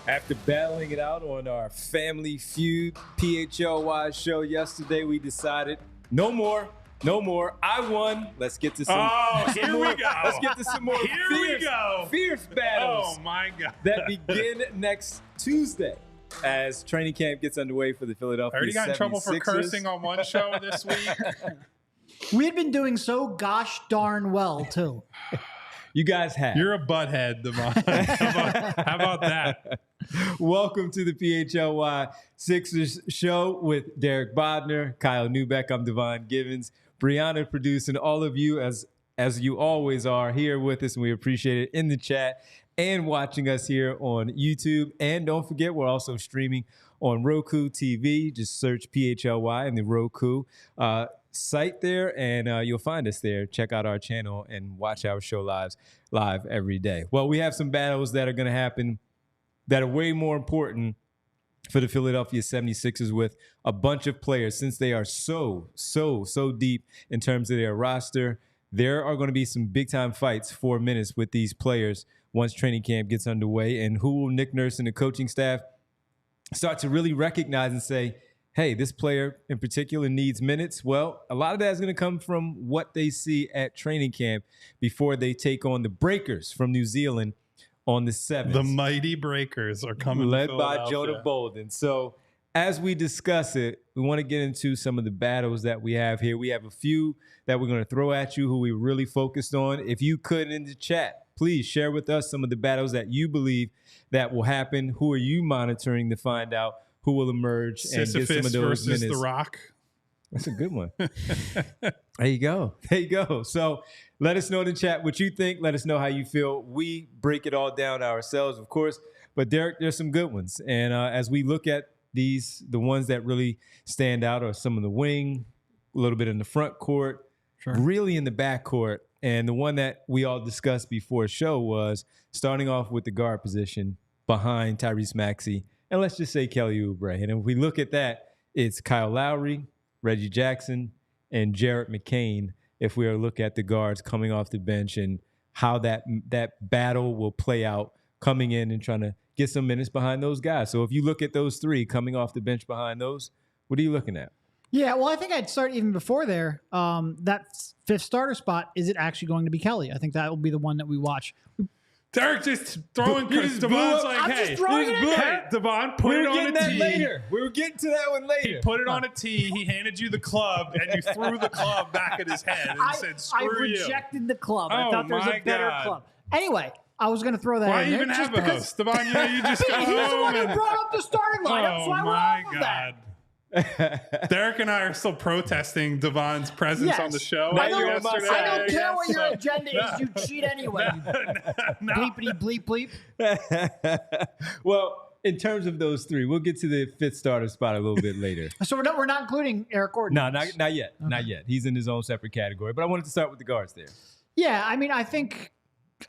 After battling it out on our Family Feud PHLY show yesterday, we decided no more. I won. Let's get to some. Here we go. Let's get to some more fierce battles. Oh my God. That begin next Tuesday as training camp gets underway for the Philadelphia 76ers. I already got in trouble for cursing on one show this week. We had been doing so gosh darn well too. You guys have. You're a butthead, Devon. How about that? Welcome to the PHLY Sixers show with Derek Bodner, Kyle Neubeck. I'm Devon Givens. Brianna producing, all of you as you always are here with us, and we appreciate it in the chat and watching us here on YouTube. And don't forget, we're also streaming on Roku TV. Just search PHLY in the Roku site there, and you'll find us there. Check out our channel and watch our show live every day. Well, we have some battles that are going to happen that are way more important for the Philadelphia 76ers with a bunch of players. Since they are so deep in terms of their roster, there are going to be some big-time fights for minutes with these players once training camp gets underway. And who will Nick Nurse and the coaching staff start to really recognize and say, hey, this player in particular needs minutes? Well, a lot of that is going to come from what they see at training camp before they take on the Breakers from New Zealand on the 7th. The mighty Breakers are coming led by Jonah Bolden. So as we discuss it, we want to get into some of the battles that we have here. We have a few that we're going to throw at you who we really focused on. If you could in the chat, please share with us some of the battles that you believe that will happen. Who are you monitoring to find out who will emerge and get some of those versus minutes? The Rock. That's a good one. There you go. So let us know in the chat what you think. Let us know how you feel. We break it all down ourselves, of course. But Derek, there's some good ones. And as we look at these, the ones that really stand out are some of the wing, a little bit in the front court, really in the back court. And the one that we all discussed before the show was starting off with the guard position behind Tyrese Maxey. And let's just say Kelly Oubre. And if we look at that, it's Kyle Lowry, Reggie Jackson, and Jarrett McCain, if we are look at the guards coming off the bench and how that battle will play out coming in and trying to get some minutes behind those guys. So if you look at those three coming off the bench behind those, what are you looking at? Yeah, well, I think I'd start even before there. That fifth starter spot, is it actually going to be Kelly? I think that will be the one that we watch. Derek just throwing Devon's like, I'm hey, just throwing it in there. Devon, put it on a tee. Later. We were getting to that one later. He put it on a tee. He handed you the club, and you threw the club back at his head and said, screw you. I rejected the club. Oh, I thought there was a better club. Anyway, I was going to throw that Why in there. Why even have a host? Devon, you just go home. He's the one who brought up the starting lineup, so I went off of that. Derek and I are still protesting Devon's presence on the show. I don't care what your agenda is. You cheat anyway. No. Bleepity bleep bleep. Well, in terms of those three, we'll get to the fifth starter spot a little bit later. So we're not including Eric Gordon. No, not yet. Okay. Not yet. He's in his own separate category. But I wanted to start with the guards there. Yeah, I mean, I think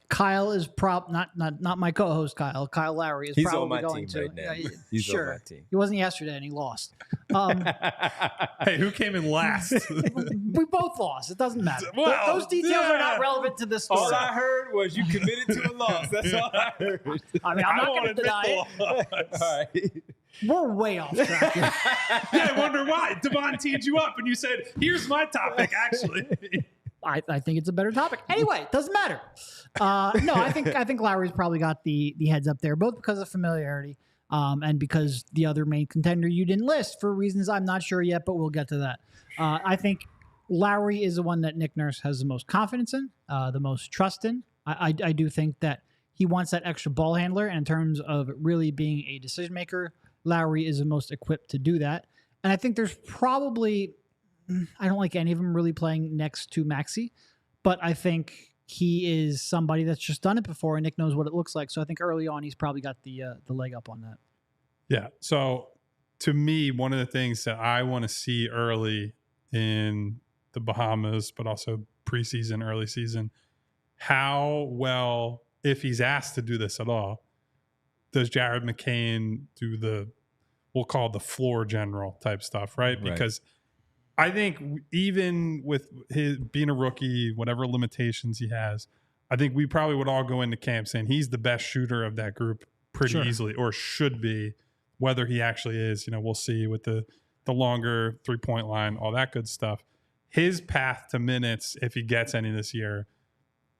Kyle is not my co-host Kyle. Kyle Lowry is probably going to. Right now. He's on my team. He wasn't yesterday and he lost. Hey, who came in last? We both lost. It doesn't matter. Well, those details are not relevant to this story. All I heard was you committed to a loss. That's all I heard. I mean, I'm not going to deny it. All right. We're way off track here. Yeah, I wonder why. Devon teed you up and you said, here's my topic, actually. I think it's a better topic. Anyway, it doesn't matter. No, I think Lowry's probably got the heads up there, both because of familiarity and because the other main contender you didn't list for reasons I'm not sure yet, but we'll get to that. I think Lowry is the one that Nick Nurse has the most confidence in, the most trust in. I do think that he wants that extra ball handler, and in terms of really being a decision maker, Lowry is the most equipped to do that. And I think there's probably, I don't like any of them really playing next to Maxey, but I think he is somebody that's just done it before, and Nick knows what it looks like. So I think early on, he's probably got the leg up on that. Yeah. So to me, one of the things that I want to see early in the Bahamas, but also preseason, early season, how well, if he's asked to do this at all, does Jared McCain do the, we'll call it the floor general type stuff, right? Because I think even with his being a rookie, whatever limitations he has, I think we probably would all go into camp saying he's the best shooter of that group pretty easily, or should be. Whether he actually is, we'll see with the longer 3-point line, all that good stuff. His path to minutes, if he gets any this year,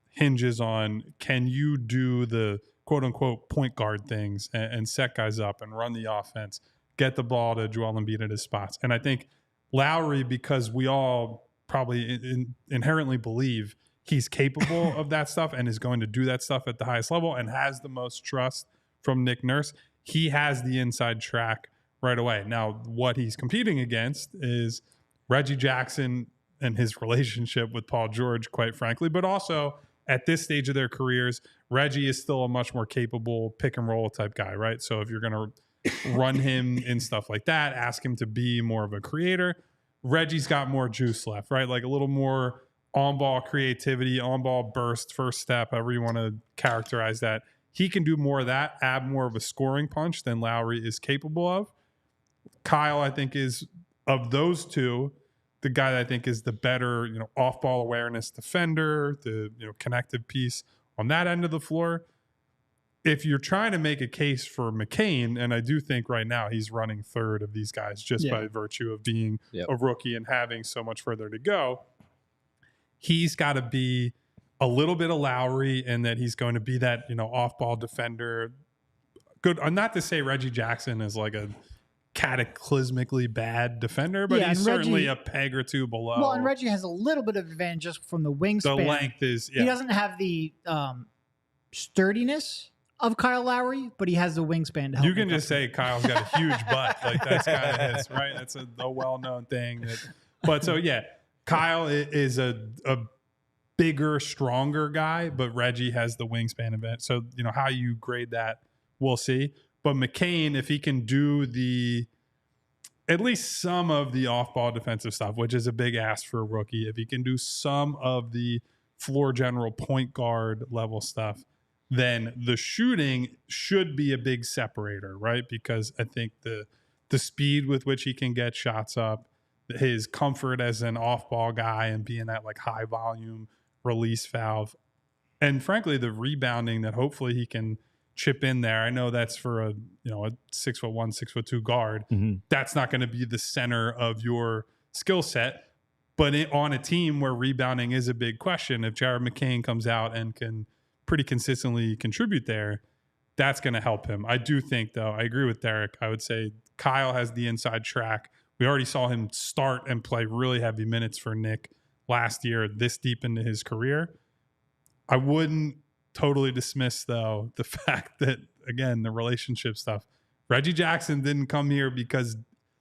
hinges on, can you do the quote unquote point guard things and set guys up and run the offense, get the ball to Joel Embiid at his spots. And I think Lowry, because we all probably inherently believe he's capable of that stuff and is going to do that stuff at the highest level and has the most trust from Nick Nurse, he has the inside track right away. Now, what he's competing against is Reggie Jackson and his relationship with Paul George, quite frankly, but also at this stage of their careers, Reggie is still a much more capable pick and roll type guy, right? So if you're going to run him in stuff like that, ask him to be more of a creator, Reggie's got more juice left, right? Like a little more on-ball creativity, on-ball burst, first step, however you want to characterize that. He can do more of that, add more of a scoring punch than Lowry is capable of. Kyle, I think, is, of those two, the guy that I think is the better, off-ball awareness defender, the connective piece on that end of the floor. If you're trying to make a case for McCain, and I do think right now he's running third of these guys just by virtue of being a rookie and having so much further to go, he's got to be a little bit of Lowry, and that he's going to be that off-ball defender. Good, not to say Reggie Jackson is like a cataclysmically bad defender, but he's certainly a peg or two below. Well, and Reggie has a little bit of advantage just from the wingspan. The length is, he doesn't have the sturdiness of Kyle Lowry, but he has the wingspan to help. You can just say Kyle's got a huge butt. Like, that's kind of his, right? That's a well-known thing. But so, yeah, Kyle is a bigger, stronger guy, but Reggie has the wingspan event. So, how you grade that, we'll see. But McCain, if he can do at least some of the off-ball defensive stuff, which is a big ask for a rookie, if he can do some of the floor general point guard level stuff, then the shooting should be a big separator, right? Because I think the speed with which he can get shots up, his comfort as an off-ball guy and being that like high volume release valve, and frankly the rebounding that hopefully he can chip in there. I know that's for a 6'1", 6'2" guard. Mm-hmm. That's not going to be the center of your skill set, but on a team where rebounding is a big question, if Jared McCain comes out and can pretty consistently contribute there, that's going to help him. I do think, though, I agree with Derek. I would say Kyle has the inside track. We already saw him start and play really heavy minutes for Nick last year, this deep into his career. I wouldn't totally dismiss, though, the fact that, again, the relationship stuff. Reggie Jackson didn't come here because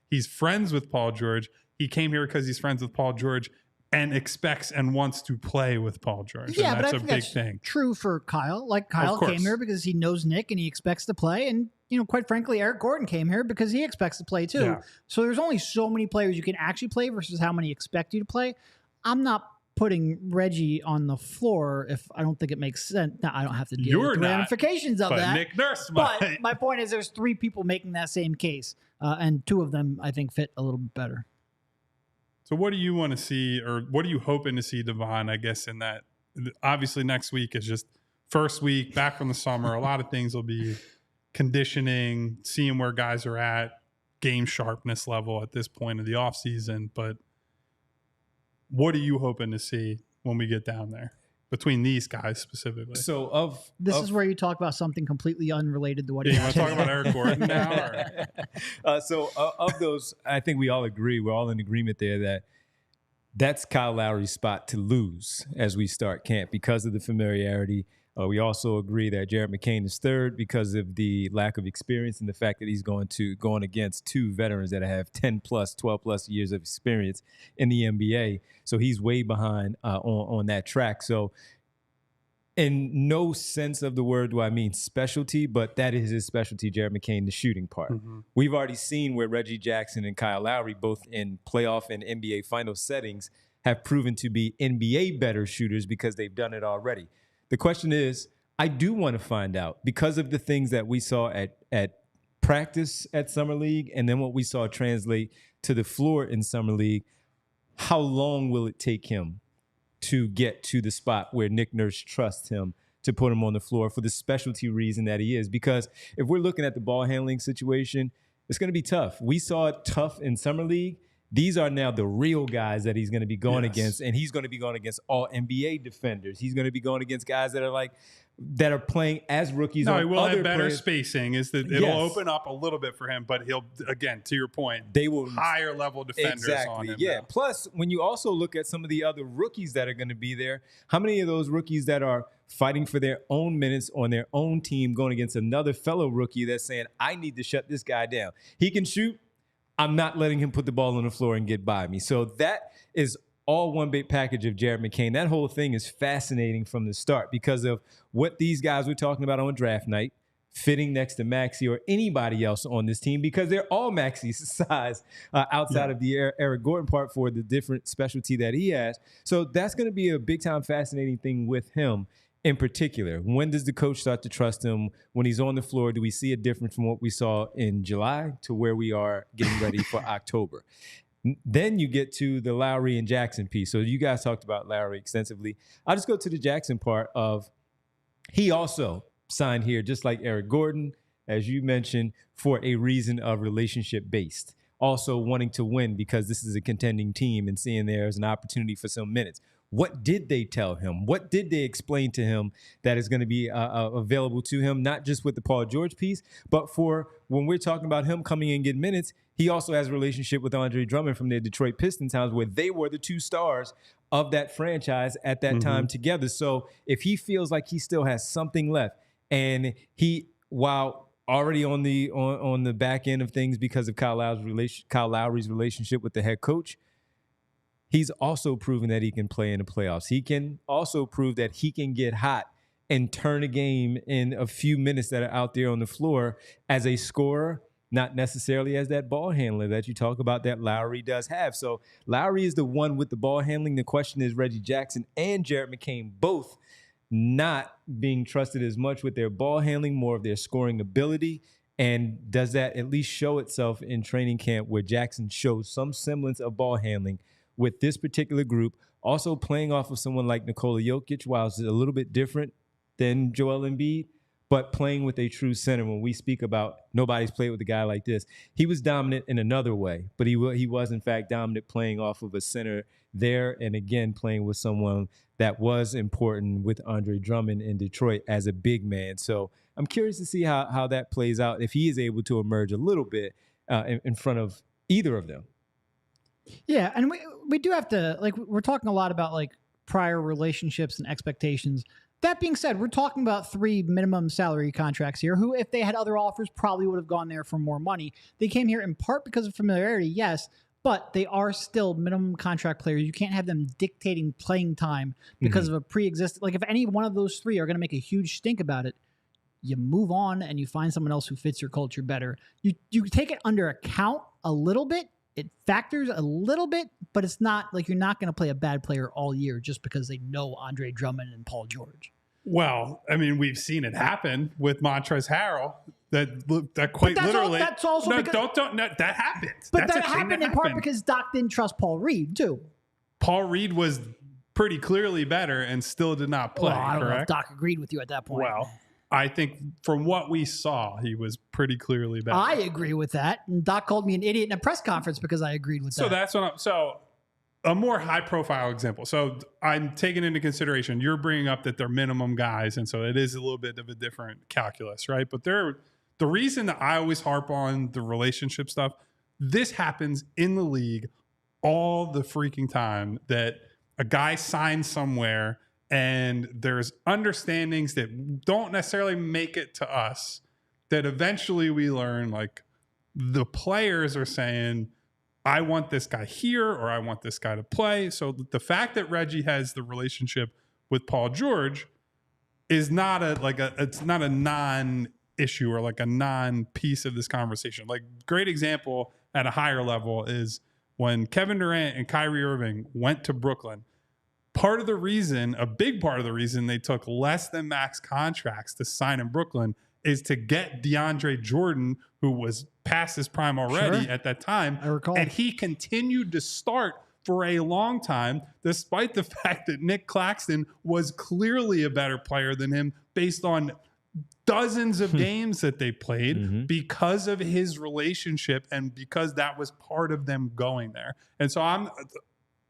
he's friends with Paul George. He came here because he's friends with Paul George and expects and wants to play with Paul George. Yeah, and that's but I think a big that's thing. True for Kyle. Like, Kyle came here because he knows Nick and he expects to play. And, quite frankly, Eric Gordon came here because he expects to play too. Yeah. So there's only so many players you can actually play versus how many expect you to play. I'm not putting Reggie on the floor if I don't think it makes sense. Now, I don't have to deal with the ramifications of that. Nick Nurse might. But my point is there's three people making that same case, and two of them I think fit a little bit better. So what do you want to see, or what are you hoping to see, Devon, I guess, in that? Obviously, next week is just first week, back from the summer. A lot of things will be conditioning, seeing where guys are at, game sharpness level at this point of the offseason. But what are you hoping to see when we get down there between these guys specifically? So this is where you talk about something completely unrelated to what you want to talk about Eric Gordon now? Or? So of those, I think we all agree, we're all in agreement there that that's Kyle Lowry's spot to lose as we start camp because of the familiarity. We also agree that Jared McCain is third because of the lack of experience and the fact that he's going against two veterans that have 10 plus, 12 plus years of experience in the NBA. So he's way behind on that track. So in no sense of the word do I mean specialty, but that is his specialty, Jared McCain, the shooting part. Mm-hmm. We've already seen where Reggie Jackson and Kyle Lowry, both in playoff and NBA final settings, have proven to be NBA better shooters because they've done it already. The question is, I do want to find out, because of the things that we saw at practice at Summer League and then what we saw translate to the floor in Summer League, how long will it take him to get to the spot where Nick Nurse trusts him to put him on the floor for the specialty reason that he is. Because if we're looking at the ball handling situation, it's going to be tough. We saw it tough in Summer League. These are now the real guys that he's going to be going against, and he's going to be going against all NBA defenders. He's going to be going against guys that are playing as rookies. No, he will have better players. Spacing. It'll open up a little bit for him, but he'll, again, to your point, they will higher level defenders on him. Yeah. Now. Plus, when you also look at some of the other rookies that are going to be there, how many of those rookies that are fighting for their own minutes on their own team going against another fellow rookie that's saying, I need to shut this guy down. He can shoot. I'm not letting him put the ball on the floor and get by me. So that is all one big package of Jared McCain. That whole thing is fascinating from the start because of what these guys were talking about on draft night, fitting next to Maxey or anybody else on this team because they're all Maxey's size outside of the Eric Gordon part for the different specialty that he has. So that's going to be a big-time fascinating thing with him. In particular, when does the coach start to trust him? When he's on the floor, do we see a difference from what we saw in July to where we are getting ready for October? Then you get to the Lowry and Jackson piece. So you guys talked about Lowry extensively. I'll just go to the Jackson part of he also signed here, just like Eric Gordon, as you mentioned, for a reason of relationship-based. Also wanting to win because this is a contending team and seeing there as an opportunity for some minutes. What did they tell him? What did they explain to him that is going to be available to him, not just with the Paul George piece, but for when we're talking about him coming in and getting minutes, he also has a relationship with Andre Drummond from the Detroit Pistons times where they were the two stars of that franchise at that time together. So if he feels like he still has something left and he, while already on the back end of things because of Kyle Lowry's relationship with the head coach, he's also proven that he can play in the playoffs. He can also prove that he can get hot and turn a game in a few minutes that are out there on the floor as a scorer, not necessarily as that ball handler that you talk about that Lowry does have. So Lowry is the one with the ball handling. The question is Reggie Jackson and Jared McCain both not being trusted as much with their ball handling, more of their scoring ability. And does that at least show itself in training camp where Jackson shows some semblance of ball handling with this particular group, also playing off of someone like Nikola Jokic, while it's a little bit different than Joel Embiid, but playing with a true center. When we speak about nobody's played with a guy like this, he was dominant in another way, but he was in fact dominant playing off of a center there, and again playing with someone that was important with Andre Drummond in Detroit as a big man. So I'm curious to see how that plays out if he is able to emerge a little bit in front of either of them. Yeah, and we do have to, like, we're talking a lot about like prior relationships and expectations. That being said, we're talking about 3 minimum salary contracts here who, if they had other offers, probably would have gone there for more money. They came here in part because of familiarity, yes, but they are still minimum contract players. You can't have them dictating playing time because of a pre-existing. Like, if any one of those 3 are going to make a huge stink about it, you move on and you find someone else who fits your culture better. You take it under account a little bit. It factors a little bit, but it's not like you're not going to play a bad player all year just because they know Andre Drummond and Paul George. Well, I mean, we've seen it happen with Montrezl Harrell. That quite literally. That's also no, because, no, that happened. But that happened in part because Doc didn't trust Paul Reed too. Paul Reed was pretty clearly better and still did not play. Well, I don't know if correct? Doc agreed with you at that point. Well, I think from what we saw, he was pretty clearly better. I agree with that. And Doc called me an idiot in a press conference because I agreed with that. So that's what so a more high profile example. So I'm taking into consideration, you're bringing up that they're minimum guys. And so it is a little bit of a different calculus, right? But the reason that I always harp on the relationship stuff, this happens in the league all the freaking time, that a guy signs somewhere and there's understandings that don't necessarily make it to us, that eventually we learn, like, the players are saying, I want this guy here, or I want this guy to play. So the fact that Reggie has the relationship with Paul George is not it's not a non-issue or like a non-piece of this conversation. Like, great example at a higher level is when Kevin Durant and Kyrie Irving went to Brooklyn. A big part of the reason they took less than max contracts to sign in Brooklyn is to get DeAndre Jordan, who was past his prime already at that time. I recall. And he continued to start for a long time, despite the fact that Nick Claxton was clearly a better player than him based on dozens of games that they played because of his relationship and because that was part of them going there. And so I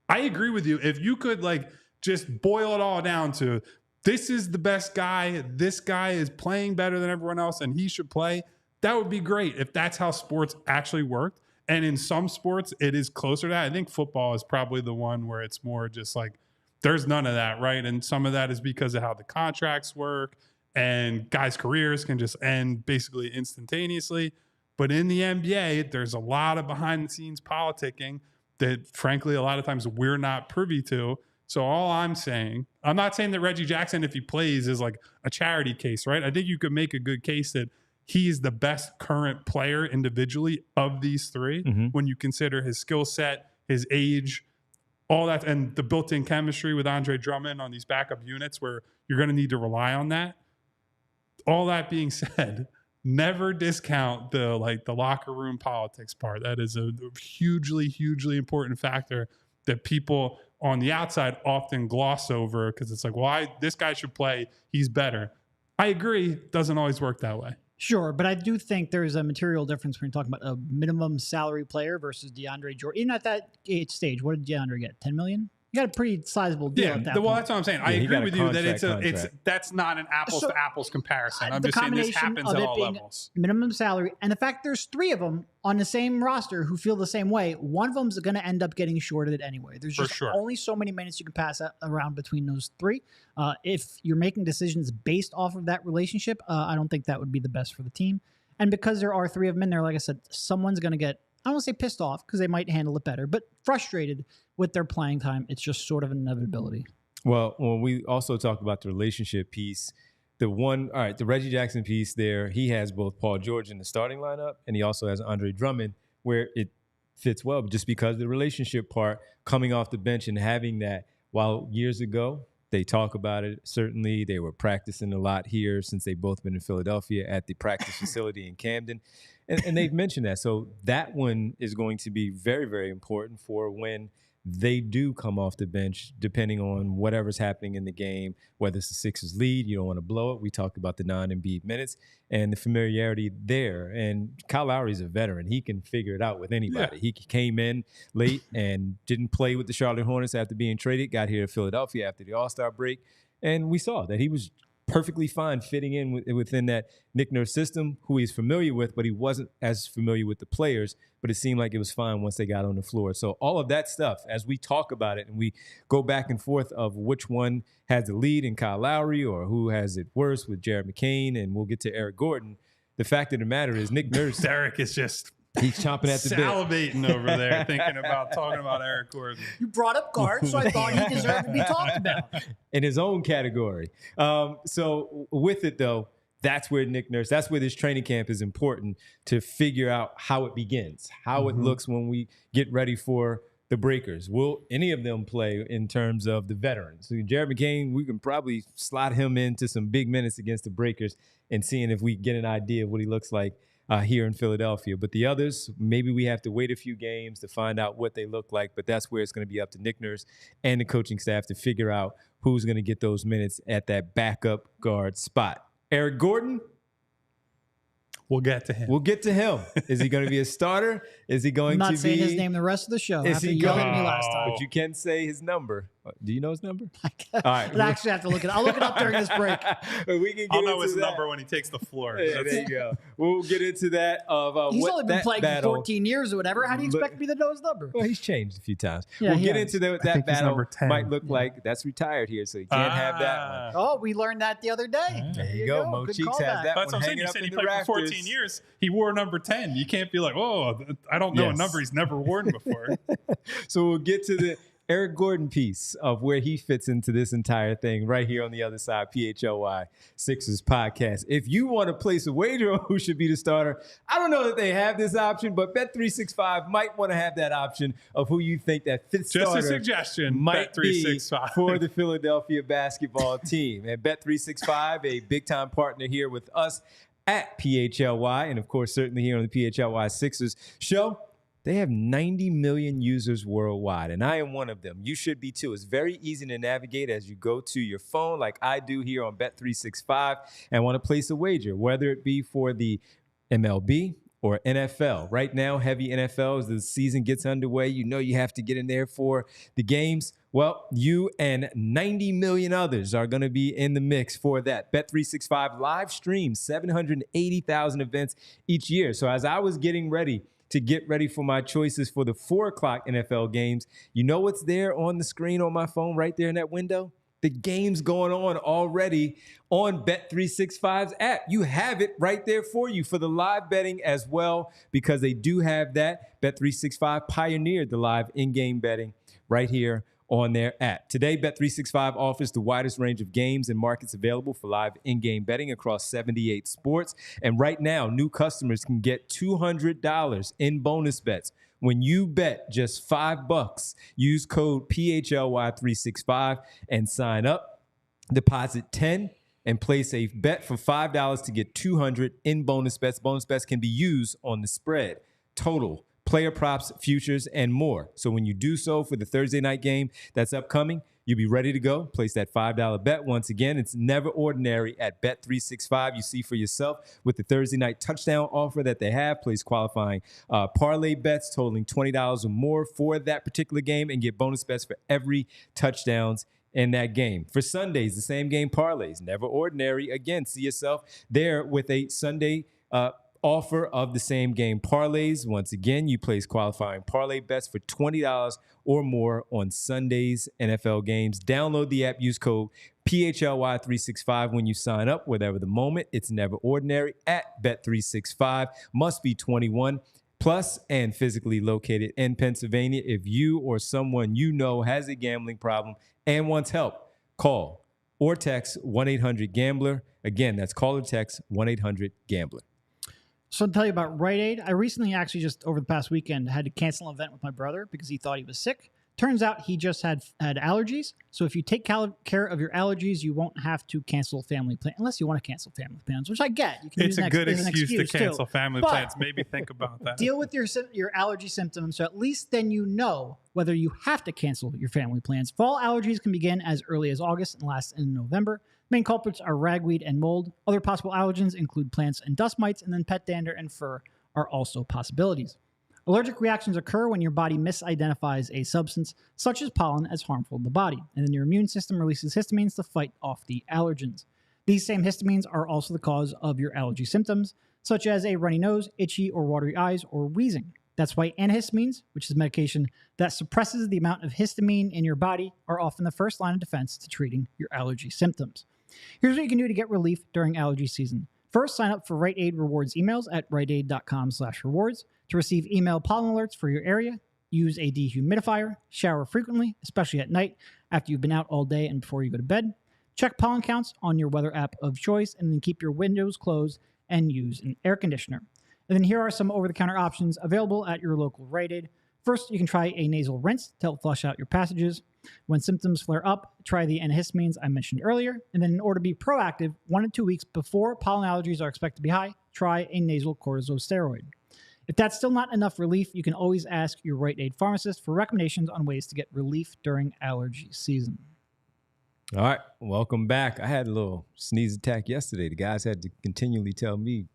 agree with you. If you could like just boil it all down to this is the best guy, this guy is playing better than everyone else and he should play, that would be great if that's how sports actually worked. And in some sports, it is closer to that. I think football is probably the one where it's more just like there's none of that, right? And some of that is because of how the contracts work and guys' careers can just end basically instantaneously. But in the NBA, there's a lot of behind-the-scenes politicking that, frankly, a lot of times we're not privy to. So all I'm saying, I'm not saying that Reggie Jackson, if he plays, is like a charity case, right? I think you could make a good case that he's the best current player individually of these three when you consider his skill set, his age, all that, and the built-in chemistry with Andre Drummond on these backup units where you're going to need to rely on that. All that being said, never discount the locker room politics part. That is a hugely, hugely important factor that people on the outside often gloss over because it's like, well, this guy should play. He's better. I agree. It doesn't always work that way. Sure, but I do think there's a material difference when you're talking about a minimum salary player versus DeAndre Jordan. Even at that stage, what did DeAndre get? $10 million? You got a pretty sizable deal at that point. Well, that's what I'm saying. I agree with you that that's not an apples to apples comparison. I'm just saying this happens at all levels. Minimum salary, and the fact there's three of them on the same roster who feel the same way. One of them is going to end up getting shorted anyway. There's just only so many minutes you can pass around between those three. If you're making decisions based off of that relationship, I don't think that would be the best for the team. And because there are three of them in there, like I said, someone's going to get, I don't want to say pissed off because they might handle it better, but frustrated with their playing time. It's just sort of an inevitability. Well, when we also talk about the relationship piece, the Reggie Jackson piece there, he has both Paul George in the starting lineup and he also has Andre Drummond where it fits well just because of the relationship part coming off the bench and having that. While years ago, they talk about it. Certainly, they were practicing a lot here since they've both been in Philadelphia at the practice facility in Camden. And they've mentioned that. So that one is going to be very, very important for when they do come off the bench, depending on whatever's happening in the game, whether it's the Sixers lead, you don't want to blow it. We talked about the non-Embiid minutes and the familiarity there. And Kyle Lowry is a veteran. He can figure it out with anybody. Yeah. He came in late and didn't play with the Charlotte Hornets after being traded, got here to Philadelphia after the All-Star break. And we saw that he was perfectly fine fitting in within that Nick Nurse system, who he's familiar with, but he wasn't as familiar with the players. But it seemed like it was fine once they got on the floor. So all of that stuff, as we talk about it and we go back and forth of which one has the lead in Kyle Lowry or who has it worse with Jared McCain, and we'll get to Eric Gordon. The fact of the matter is Nick Nurse. Derek is just... He's chomping at the bit. Salivating over there, thinking about talking about Eric Gordon. You brought up guard, so I thought he deserved to be talked about. In his own category. So with it, though, that's where Nick Nurse, that's where this training camp is important to figure out how it begins, how it looks when we get ready for the breakers. Will any of them play in terms of the veterans? So Jared McCain, we can probably slot him into some big minutes against the breakers and seeing if we get an idea of what he looks like here in Philadelphia. But the others, maybe we have to wait a few games to find out what they look like. But that's where it's going to be up to Nick Nurse and the coaching staff to figure out who's going to get those minutes at that backup guard spot. Eric Gordon? We'll get to him. We'll get to him. Is he going to be a starter? Is he going to be... I'm not saying his name the rest of the show. Is after he you going? yelled at me last time. But you can say his number. Do you know his number? All right. I actually have to look it up. I'll look it up during this break. We can get I'll know his that. number when he takes the floor. Yeah, there you go. We'll get into that. He's what only been that playing battle, for 14 years or whatever. How do you expect me to know his number? Well, he's changed a few times. Yeah, we'll get into that battle. Might look Yeah. like that's retired here, so he can't have that one. Oh, we learned that the other day. There you go. Mo Good Cheeks has callback. that That's one what I'm saying. hanging You up said in he the played for rafters. 14 years. He wore number 10. You can't be like, oh, I don't know a number he's never worn before. So we'll get to the Eric Gordon piece of where he fits into this entire thing right here on the other side, PHLY Sixers Podcast. If you want to place a wager on who should be the starter, I don't know that they have this option, but Bet365 might want to have that option of who you think that fifth Just starter a suggestion, might be Bet365 for the Philadelphia basketball team. And Bet365, a big-time partner here with us at PHLY, and of course, certainly here on the PHLY Sixers show. They have 90 million users worldwide, and I am one of them. You should be too. It's very easy to navigate as you go to your phone like I do here on Bet365 and want to place a wager, whether it be for the MLB or NFL. Right now, heavy NFL as the season gets underway. You know you have to get in there for the games. Well, you and 90 million others are going to be in the mix for that. Bet365 live streams 780,000 events each year. So as I was getting ready for my choices for the 4 o'clock NFL games, you know what's there on the screen on my phone right there in that window? The game's going on already on Bet365's app. You have it right there for you for the live betting as well, because they do have that. Bet365 pioneered the live in-game betting right here on their app. Today, Bet365 offers the widest range of games and markets available for live in-game betting across 78 sports. And right now, new customers can get $200 in bonus bets when you bet just $5. Use code PHLY365 and sign up. Deposit $10 and place a bet for $5 to get $200 in bonus bets. Bonus bets can be used on the spread, total, player props, futures, and more. So when you do so for the Thursday night game that's upcoming, you'll be ready to go. Place that $5 bet. Once again, it's never ordinary at Bet365. You see for yourself with the Thursday night touchdown offer that they have. Place qualifying parlay bets totaling $20 or more for that particular game and get bonus bets for every touchdowns in that game. For Sundays, the same game parlays, never ordinary. Again, see yourself there with a Sunday offer of the same game parlays. Once again, you place qualifying parlay bets for $20 or more on Sunday's NFL games. Download the app, use code PHLY365 when you sign up. Whatever the moment, it's never ordinary at Bet365. Must be 21 plus and physically located in Pennsylvania. If you or someone you know has a gambling problem and wants help, call or text 1-800-GAMBLER. Again, that's call or text 1-800-GAMBLER. So to tell you about Rite Aid, I recently actually just over the past weekend had to cancel an event with my brother because he thought he was sick. Turns out he just had allergies. So if you take care of your allergies, you won't have to cancel family plan unless you want to cancel family plans, which I get. You can it's a good excuse to cancel family but plans. Maybe think about that. Deal with your allergy symptoms, so at least then you know whether you have to cancel your family plans. Fall allergies can begin as early as August and last in November. Main culprits are ragweed and mold. Other possible allergens include plants and dust mites, and then pet dander and fur are also possibilities. Allergic reactions occur when your body misidentifies a substance, such as pollen, as harmful to the body, and then your immune system releases histamines to fight off the allergens. These same histamines are also the cause of your allergy symptoms, such as a runny nose, itchy or watery eyes, or wheezing. That's why antihistamines, which is medication that suppresses the amount of histamine in your body, are often the first line of defense to treating your allergy symptoms. Here's what you can do to get relief during allergy season. First, sign up for Rite Aid Rewards emails at riteaid.com/rewards to receive email pollen alerts for your area. Use a dehumidifier. Shower frequently, especially at night after you've been out all day and before you go to bed. Check pollen counts on your weather app of choice, and then keep your windows closed and use an air conditioner. And then here are some over-the-counter options available at your local Rite Aid. First, you can try a nasal rinse to help flush out your passages. When symptoms flare up, try the antihistamines I mentioned earlier. And then in order to be proactive, 1 to 2 weeks before pollen allergies are expected to be high, try a nasal corticosteroid. If that's still not enough relief, you can always ask your Rite Aid pharmacist for recommendations on ways to get relief during allergy season. All right, welcome back. I had a little sneeze attack yesterday. The guys had to continually tell me,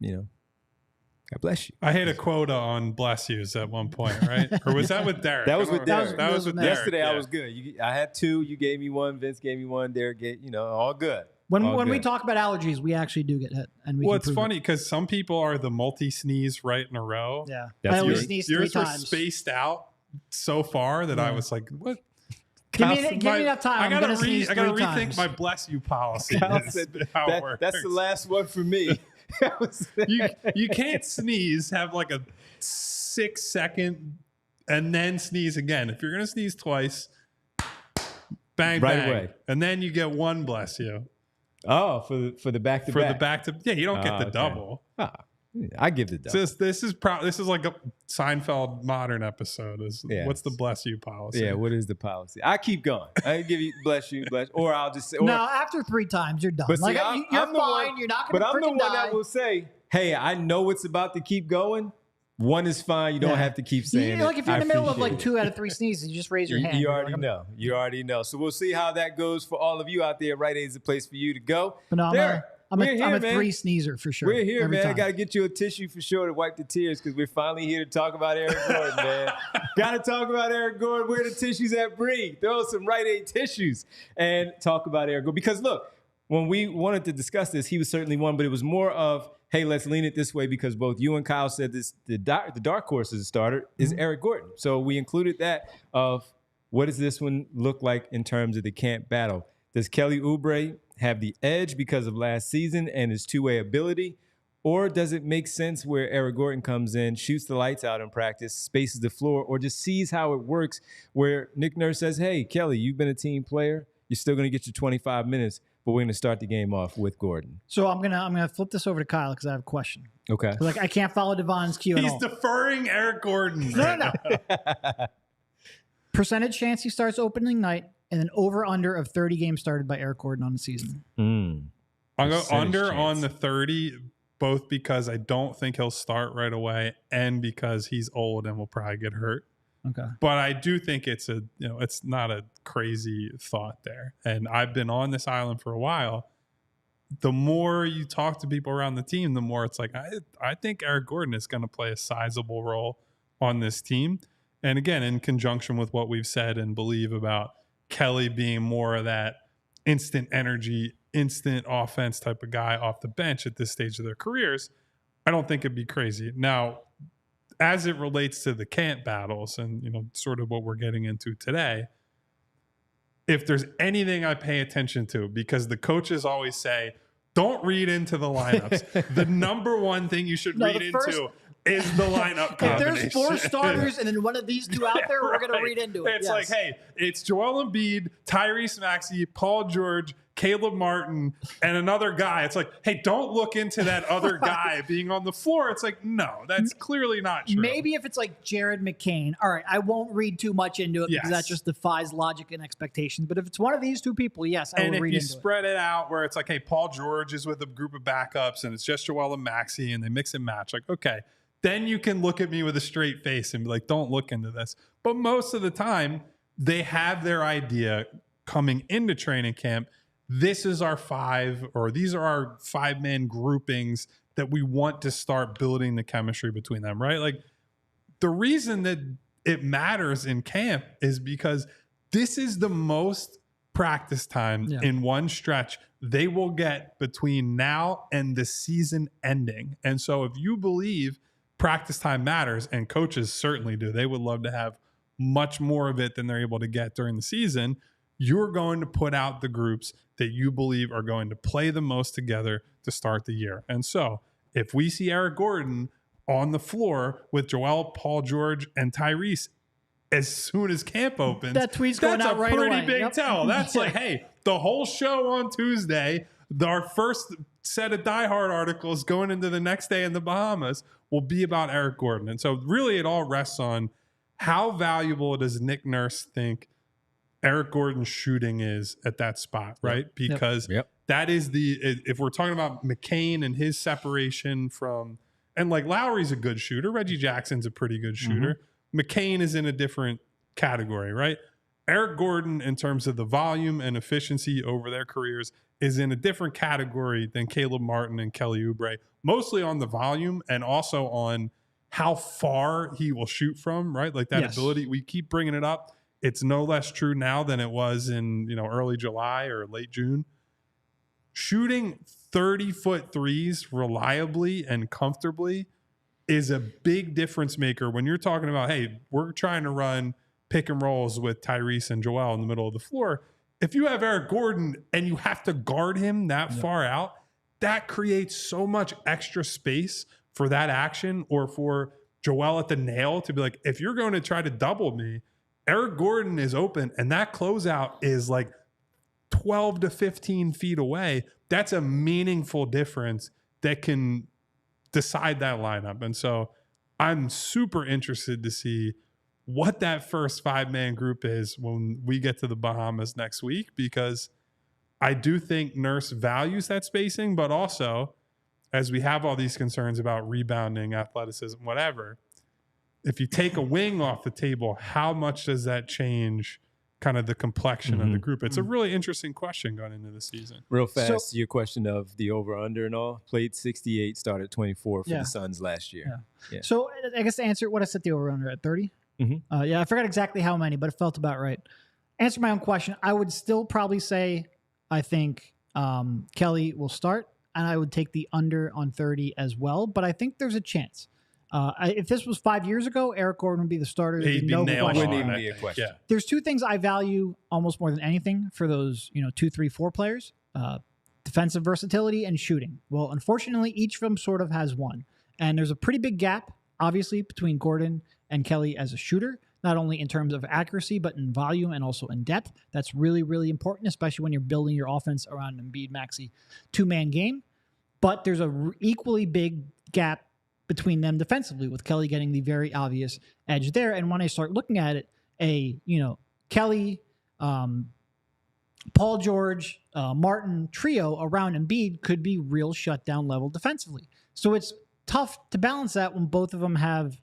God bless you. I hit a quota on bless yous at one point, right? Or was that with Derek? That was with Derek. That was with Derek. Yesterday I was good. I had 2. You gave me 1. Vince gave me 1. Derek gave, all good. When we talk about allergies, we actually do get hit. And it's funny because some people are the multi-sneeze right in a row. Yeah. I always sneeze 3 times. Yours were spaced out so far that I was like, what? Give me enough time. I gotta rethink rethink my bless you policy. That's the last one for me. You can't sneeze, have like a 6-second, and then sneeze again. If you're going to sneeze twice, bang, right bang. away. And then you get 1 bless you. Oh, for the back to back. For the back to, yeah, you don't get the double. I give the double. This is like a Seinfeld modern episode. What's the bless you policy? Yeah, what is the policy? I keep going. I give you bless you, or I'll just say. No, after 3 times, you're done. But see, you're fine. You're not going to freaking die. But I'm the one that will say, hey, I know it's about to keep going. One is fine. You don't have to keep saying it. Like if you're in the middle of like appreciate 2 out of 3 sneezes, you just raise your hand. You already know. You already know. So we'll see how that goes for all of you out there. Rite Aid is the place for you to go. But no, I'm a 3 sneezer for sure. We're here, man. Time. Got to get you a tissue for sure to wipe the tears because we're finally here to talk about Eric Gordon, man. Got to talk about Eric Gordon. Where the tissues at, Bree? Throw some Rite Aid tissues and talk about Eric Gordon. Because look, when we wanted to discuss this, he was certainly one, but it was more of, hey, let's lean it this way because both you and Kyle said this. The dark horse as a starter is Eric Gordon. So we included that of what does this one look like in terms of the camp battle? Does Kelly Oubre have the edge because of last season and his two-way ability? Or does it make sense where Eric Gordon comes in, shoots the lights out in practice, spaces the floor, or just sees how it works where Nick Nurse says, hey, Kelly, you've been a team player. You're still going to get your 25 minutes, but we're going to start the game off with Gordon. So I'm gonna flip this over to Kyle because I have a question. Okay. Like I can't follow Devon's cue at all. He's deferring Eric Gordon. No. Percentage chance he starts opening night, and then over/under of 30 games started by Eric Gordon on the season. I'll go under on the 30, both because I don't think he'll start right away, and because he's old and will probably get hurt. Okay. But I do think it's not a crazy thought there. And I've been on this island for a while. The more you talk to people around the team, the more it's like, I think Eric Gordon is going to play a sizable role on this team. And again, in conjunction with what we've said and believe about Kelly being more of that instant energy, instant offense type of guy off the bench at this stage of their careers, I don't think it'd be crazy. Now, as it relates to the camp battles and, sort of what we're getting into today, if there's anything I pay attention to, because the coaches always say, don't read into the lineups. The number one thing you should read into is the lineup combination. If there's 4 starters and then one of these 2 out there, we're going to read into it. It's like, hey, it's Joel Embiid, Tyrese Maxey, Paul George, Caleb Martin, and another guy. It's like, hey, don't look into that other guy being on the floor. It's like, no, that's clearly not true. Maybe if it's like Jared McCain, all right, I won't read too much into it because that just defies logic and expectations. But if it's one of these 2 people, yes, I will read into it. And if you spread it out where it's like, hey, Paul George is with a group of backups and it's just Joel and Maxey and they mix and match, like, okay, then you can look at me with a straight face and be like, don't look into this. But most of the time, they have their idea coming into training camp. This is our 5, or these are our 5-man groupings that we want to start building the chemistry between them, right? Like the reason that it matters in camp is because this is the most practice time in one stretch they will get between now and the season ending. And so if you believe practice time matters, and coaches certainly do, they would love to have much more of it than they're able to get during the season, you're going to put out the groups that you believe are going to play the most together to start the year. And so if we see Eric Gordon on the floor with Joel, Paul George, and Tyrese as soon as camp opens, that tweet's going out right away. That's a pretty big tell. That's like, hey, the whole show on Tuesday, our first set of Die Hard articles going into the next day in the Bahamas will be about Eric Gordon. And so really it all rests on how valuable does Nick Nurse think Eric Gordon's shooting is at that spot, right? Because that is if we're talking about McCain and his separation from, and like Lowry's a good shooter, Reggie Jackson's a pretty good shooter. McCain is in a different category, right? Eric Gordon, in terms of the volume and efficiency over their careers, is in a different category than Caleb Martin and Kelly Oubre, mostly on the volume and also on how far he will shoot from, right? Like that ability. We keep bringing it up. It's no less true now than it was in early July or late June. Shooting 30-foot threes reliably and comfortably is a big difference maker when you're talking about, hey, we're trying to run pick and rolls with Tyrese and Joel in the middle of the floor. If you have Eric Gordon and you have to guard him that far out, that creates so much extra space for that action, or for Joel at the nail to be like, if you're going to try to double me, Eric Gordon is open and that closeout is like 12 to 15 feet away. That's a meaningful difference that can decide that lineup. And so I'm super interested to see what that first 5-man group is when we get to the Bahamas next week, because I do think Nurse values that spacing, but also as we have all these concerns about rebounding, athleticism, whatever, if you take a wing off the table, how much does that change kind of the complexion of the group? It's a really interesting question going into the season. Real fast, to your question of the over-under and all, played 68, started 24 for the Suns last year. Yeah. So I guess to answer what I set the over-under at 30. Yeah, I forgot exactly how many, but it felt about right. Answer my own question. I would still probably say I think Kelly will start, and I would take the under on 30 as well. But I think there's a chance. If this was 5 years ago, Eric Gordon would be the starter. He'd be no nailed question. Wouldn't even be a question. Yeah. There's two things I value almost more than anything for those 2, 3, 4 players: defensive versatility and shooting. Well, unfortunately, each of them sort of has one, and there's a pretty big gap, obviously, between Gordon and Kelly as a shooter. Not only in terms of accuracy, but in volume and also in depth. That's really, really important, especially when you're building your offense around an Embiid Maxey 2-man game. But there's a equally big gap between them defensively, with Kelly getting the very obvious edge there. And when I start looking at it, Kelly, Paul George, Martin trio around Embiid could be real shutdown level defensively. So it's tough to balance that when both of them have,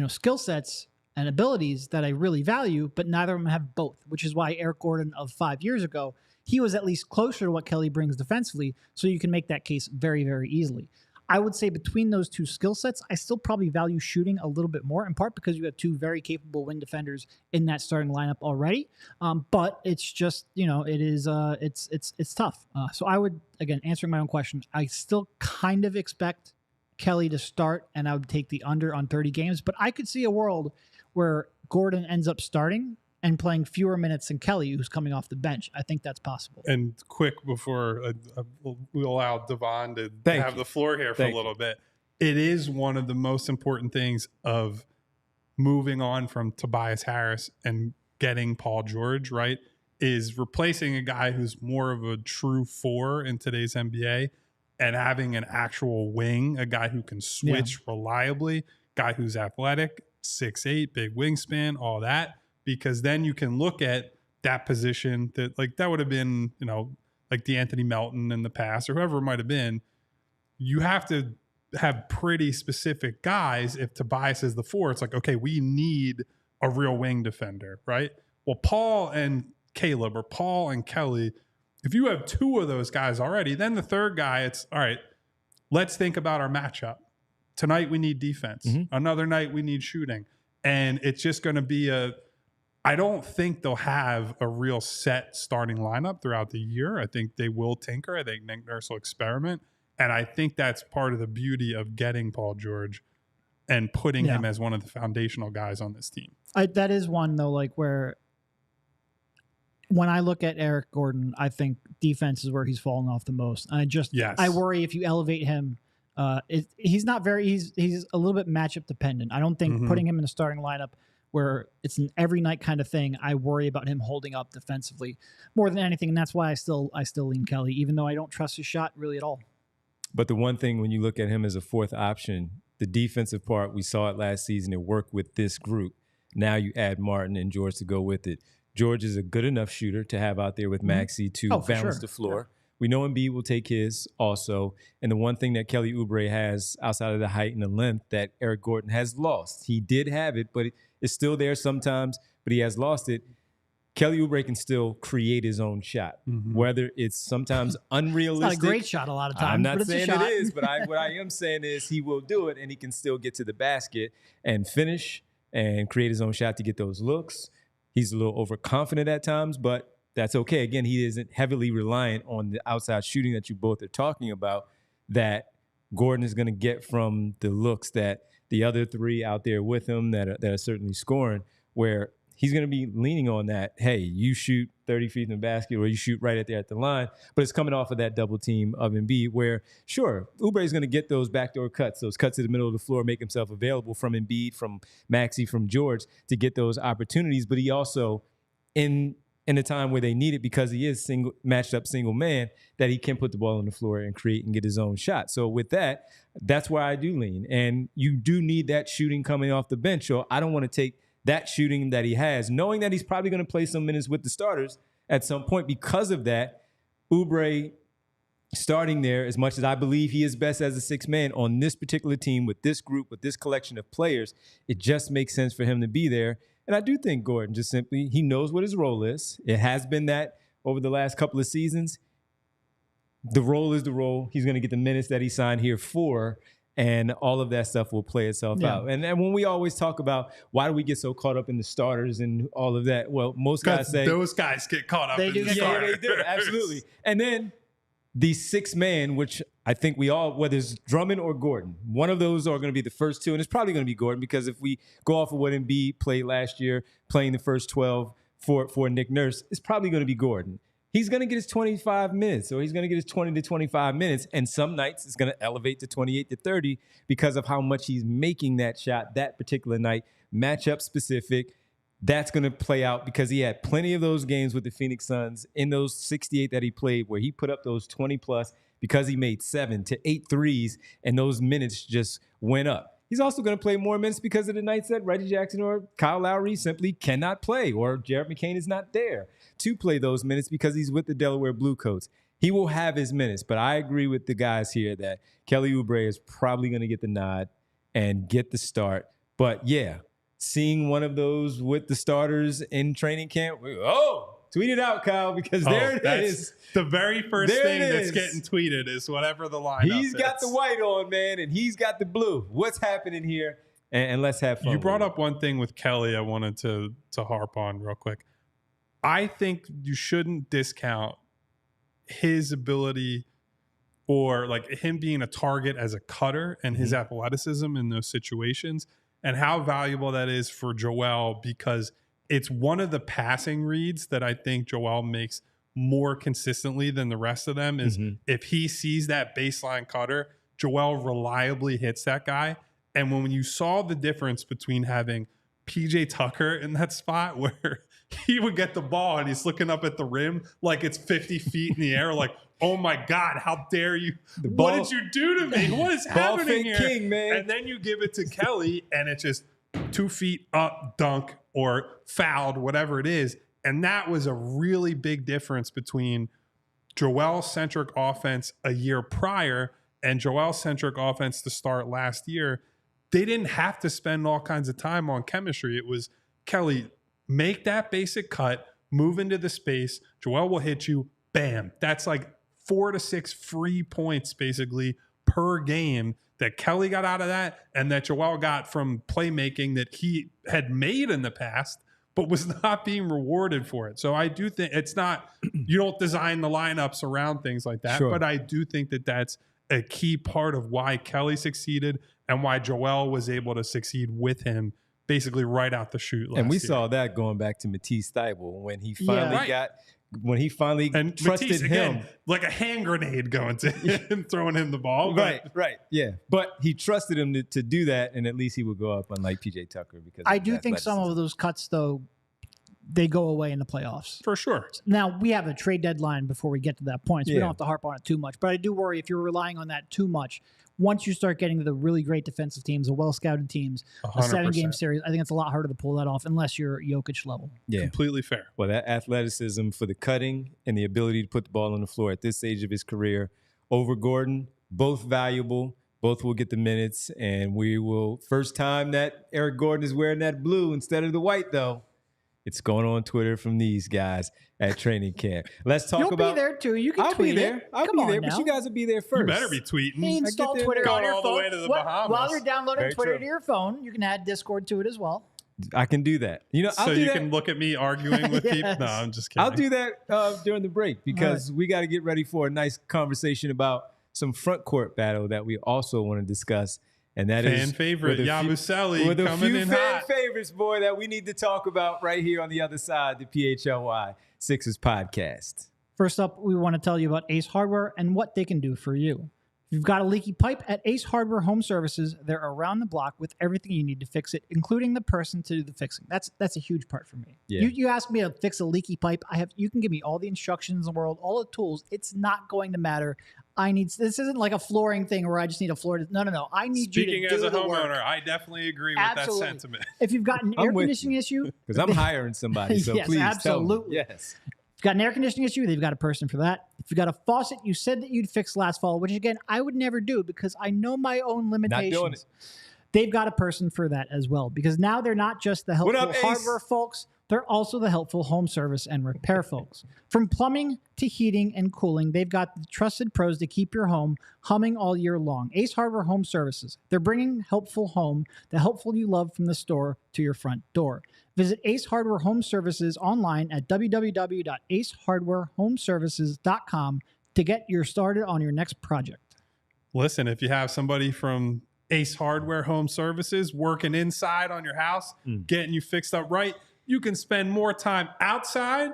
skill sets and abilities that I really value, but neither of them have both, which is why Eric Gordon of 5 years ago, he was at least closer to what Kelly brings defensively, so you can make that case very, very easily. I would say between those two skill sets, I still probably value shooting a little bit more, in part because you have two very capable wing defenders in that starting lineup already. But it's just, it's tough. So I would, again, answering my own question, I still kind of expect Kelly to start, and I would take the under on 30 games. But I could see a world where Gordon ends up starting and playing fewer minutes than Kelly, who's coming off the bench. I think that's possible. And quick, before we allow Devon to have the floor here for a little bit, it is one of the most important things of moving on from Tobias Harris and getting Paul George, right, is replacing a guy who's more of a true 4 in today's NBA and having an actual wing, a guy who can switch reliably, guy who's athletic, 6'8", big wingspan, all that, because then you can look at that position that would have been, like DeAnthony Melton in the past or whoever it might have been. You have to have pretty specific guys. If Tobias is the 4, it's like, okay, we need a real wing defender, right? Well, Paul and Caleb or Paul and Kelly, if you have 2 of those guys already, then the third guy, it's all right, let's think about our matchup. Tonight we need defense. Another night we need shooting. And it's just going to be I don't think they'll have a real set starting lineup throughout the year. I think they will tinker. I think Nick Nurse will experiment. And I think that's part of the beauty of getting Paul George and putting him as one of the foundational guys on this team. That is one, though, where when I look at Eric Gordon, I think defense is where he's fallen off the most. And I worry if you elevate him. He's not he's a little bit matchup dependent. I don't think putting him in a starting lineup where it's an every night kind of thing, I worry about him holding up defensively more than anything. And that's why I still lean Kelly, even though I don't trust his shot really at all. But the one thing when you look at him as a 4th option, the defensive part, we saw it last season, it worked with this group. Now you add Martin and George to go with it. George is a good enough shooter to have out there with Maxey to balance the floor. Yeah. We know Embiid will take his also. And the one thing that Kelly Oubre has outside of the height and the length that Eric Gordon has lost, he did have it, but it's still there sometimes, but he has lost it. Kelly Oubre can still create his own shot, whether it's sometimes unrealistic. It's not a great shot a lot of times. I'm not saying it is, but what I am saying is he will do it, and he can still get to the basket and finish and create his own shot to get those looks. He's a little overconfident at times, but that's okay. Again, he isn't heavily reliant on the outside shooting that you both are talking about that Gordon is going to get from the looks that the other 3 out there with him that are certainly scoring, where he's going to be leaning on that, hey, you shoot 30 feet in the basket or you shoot right at the line, but it's coming off of that double team of Embiid where, sure, Oubre is going to get those backdoor cuts, those cuts to the middle of the floor, make himself available from Embiid, from Maxey, from George to get those opportunities, but he also, in a time where they need it because he is matched up single man, that he can put the ball on the floor and create and get his own shot. So with that, that's where I do lean. And you do need that shooting coming off the bench. So I don't want to take that shooting that he has, knowing that he's probably going to play some minutes with the starters at some point. Because of that, Oubre, starting there, as much as I believe he is best as a sixth man on this particular team with this group, with this collection of players, it just makes sense for him to be there. And I do think Gordon just simply, he knows what his role is. It has been that over the last couple of seasons. The role is the role. He's going to get the minutes that he signed here for, and all of that stuff will play itself out. And when we always talk about why do we get so caught up in the starters and all of that, well, most guys say those guys get caught up in the starters. Yeah, they do, absolutely. And then the sixth man, which I think we all, whether it's Drummond or Gordon, one of those are going to be the first two, and it's probably going to be Gordon, because if we go off of what Embiid played last year, playing the first 12 for Nick Nurse, it's probably going to be Gordon. He's going to get his 25 minutes, or he's going to get his 20 to 25 minutes, and some nights it's going to elevate to 28 to 30 because of how much he's making that shot that particular night, matchup specific. That's going to play out because he had plenty of those games with the Phoenix Suns in those 68 that he played where he put up those 20 plus because he made 7 to 8 threes, and those minutes just went up. He's also going to play more minutes because of the nights that Reggie Jackson or Kyle Lowry simply cannot play, or Jared McCain is not there to play those minutes because he's with the Delaware Blue Coats. He will have his minutes, but I agree with the guys here that Kelly Oubre is probably going to get the nod and get the start. But yeah, seeing one of those with the starters in training camp, tweet it out, Kyle, because there it is. The very first thing that's getting tweeted is whatever the lineup is. He's got the white on, man, and he's got the blue. What's happening here? And let's have fun. You brought up one thing with Kelly I wanted to harp on real quick. I think you shouldn't discount his ability, or like him being a target as a cutter, and his athleticism in those situations, and how valuable that is for Joel, because it's one of the passing reads that I think Joel makes more consistently than the rest of them is if he sees that baseline cutter, Joel reliably hits that guy. And when you saw the difference between having PJ Tucker in that spot where he would get the ball and he's looking up at the rim like it's 50 feet in the air, like, oh my God, how dare you? What did you do to me? What is happening here? King, man. And then you give it to Kelly and it's just 2 feet up, dunk, or fouled, whatever it is. And that was a really big difference between Joel-centric offense a year prior and Joel-centric offense to start last year. They didn't have to spend all kinds of time on chemistry. It was, Kelly, make that basic cut, move into the space, Joel will hit you, bam. That's like 4 to 6 free points basically per game that Kelly got out of that, and that Joel got from playmaking that he had made in the past, but was not being rewarded for it. So I do think it's not, you don't design the lineups around things like that, but I do think that that's a key part of why Kelly succeeded and why Joel was able to succeed with him basically right out the chute last And we year. saw that going back to Matisse Thybulle when he finally and trusted Matisse, him. again, like a hand grenade going to him, throwing him the ball. Right, yeah. But he trusted him to do that, and at least he would go up, unlike PJ Tucker. Because I do think some of those cuts, though, they go away in the playoffs. For sure. Now, we have a trade deadline before we get to that point, so we don't have to harp on it too much. But I do worry if you're relying on that too much. Once you start getting to the really great defensive teams, the well-scouted teams, 100%. a 7-game series, I think it's a lot harder to pull that off unless you're Jokic level. Yeah. Completely fair. Well, that athleticism for the cutting and the ability to put the ball on the floor at this stage of his career over Gordon, both valuable. Both will get the minutes, and we will, first time that Eric Gordon is wearing that blue instead of the white, though. It's going on Twitter from these guys at training camp. Let's talk about. You'll be there too. You can I'll tweet be there. it. I'll Come be on there, now. but you guys will be there first. You better be tweeting. Hey, install there Twitter going on your all the phone. way to the Bahamas. While you're downloading Very Twitter true. to your phone, you can add Discord to it as well. I can do that. You know, So I'll do you that. can look at me arguing with people. Yes. No, I'm just kidding. I'll do that during the break because we got to get ready for a nice conversation about some front court battle that we also want to discuss. And that is fan favorite with a few- Yabusele with a coming few in fan hot. favorites, boy, that we need to talk about right here on the other side, the PHLY Sixers Podcast. First up, we want to tell you about Ace Hardware and what they can do for you. If you've got a leaky pipe at Ace Hardware Home Services, they're around the block with everything you need to fix it, including the person to do the fixing. That's a huge part for me. Yeah. You ask me to fix a leaky pipe, you can give me all the instructions in the world, all the tools. It's not going to matter. This isn't like a flooring thing where I just need a floor. No. I need Speaking you to as do a the homeowner, work. I definitely agree with Absolutely. that sentiment. If you've got an I'm air with conditioning issue, Because I'm hiring somebody, so Yes, please absolutely. tell me. Yes. If you got an air conditioning issue, they've got a person for that. If you got a faucet you said that you'd fix last fall, which again, I would never do because I know my own limitations. Not doing it. They've got a person for that as well, because now they're not just the helpful hardware folks, they're also the helpful home service and repair folks. From plumbing to heating and cooling, they've got the trusted pros to keep your home humming all year long. Ace Hardware Home Services. They're bringing helpful home, the helpful you love, from the store to your front door. Visit Ace Hardware Home Services online at www.acehardwarehomeservices.com to get you started on your next project. Listen, if you have somebody from Ace Hardware Home Services working inside on your house, getting you fixed up right, you can spend more time outside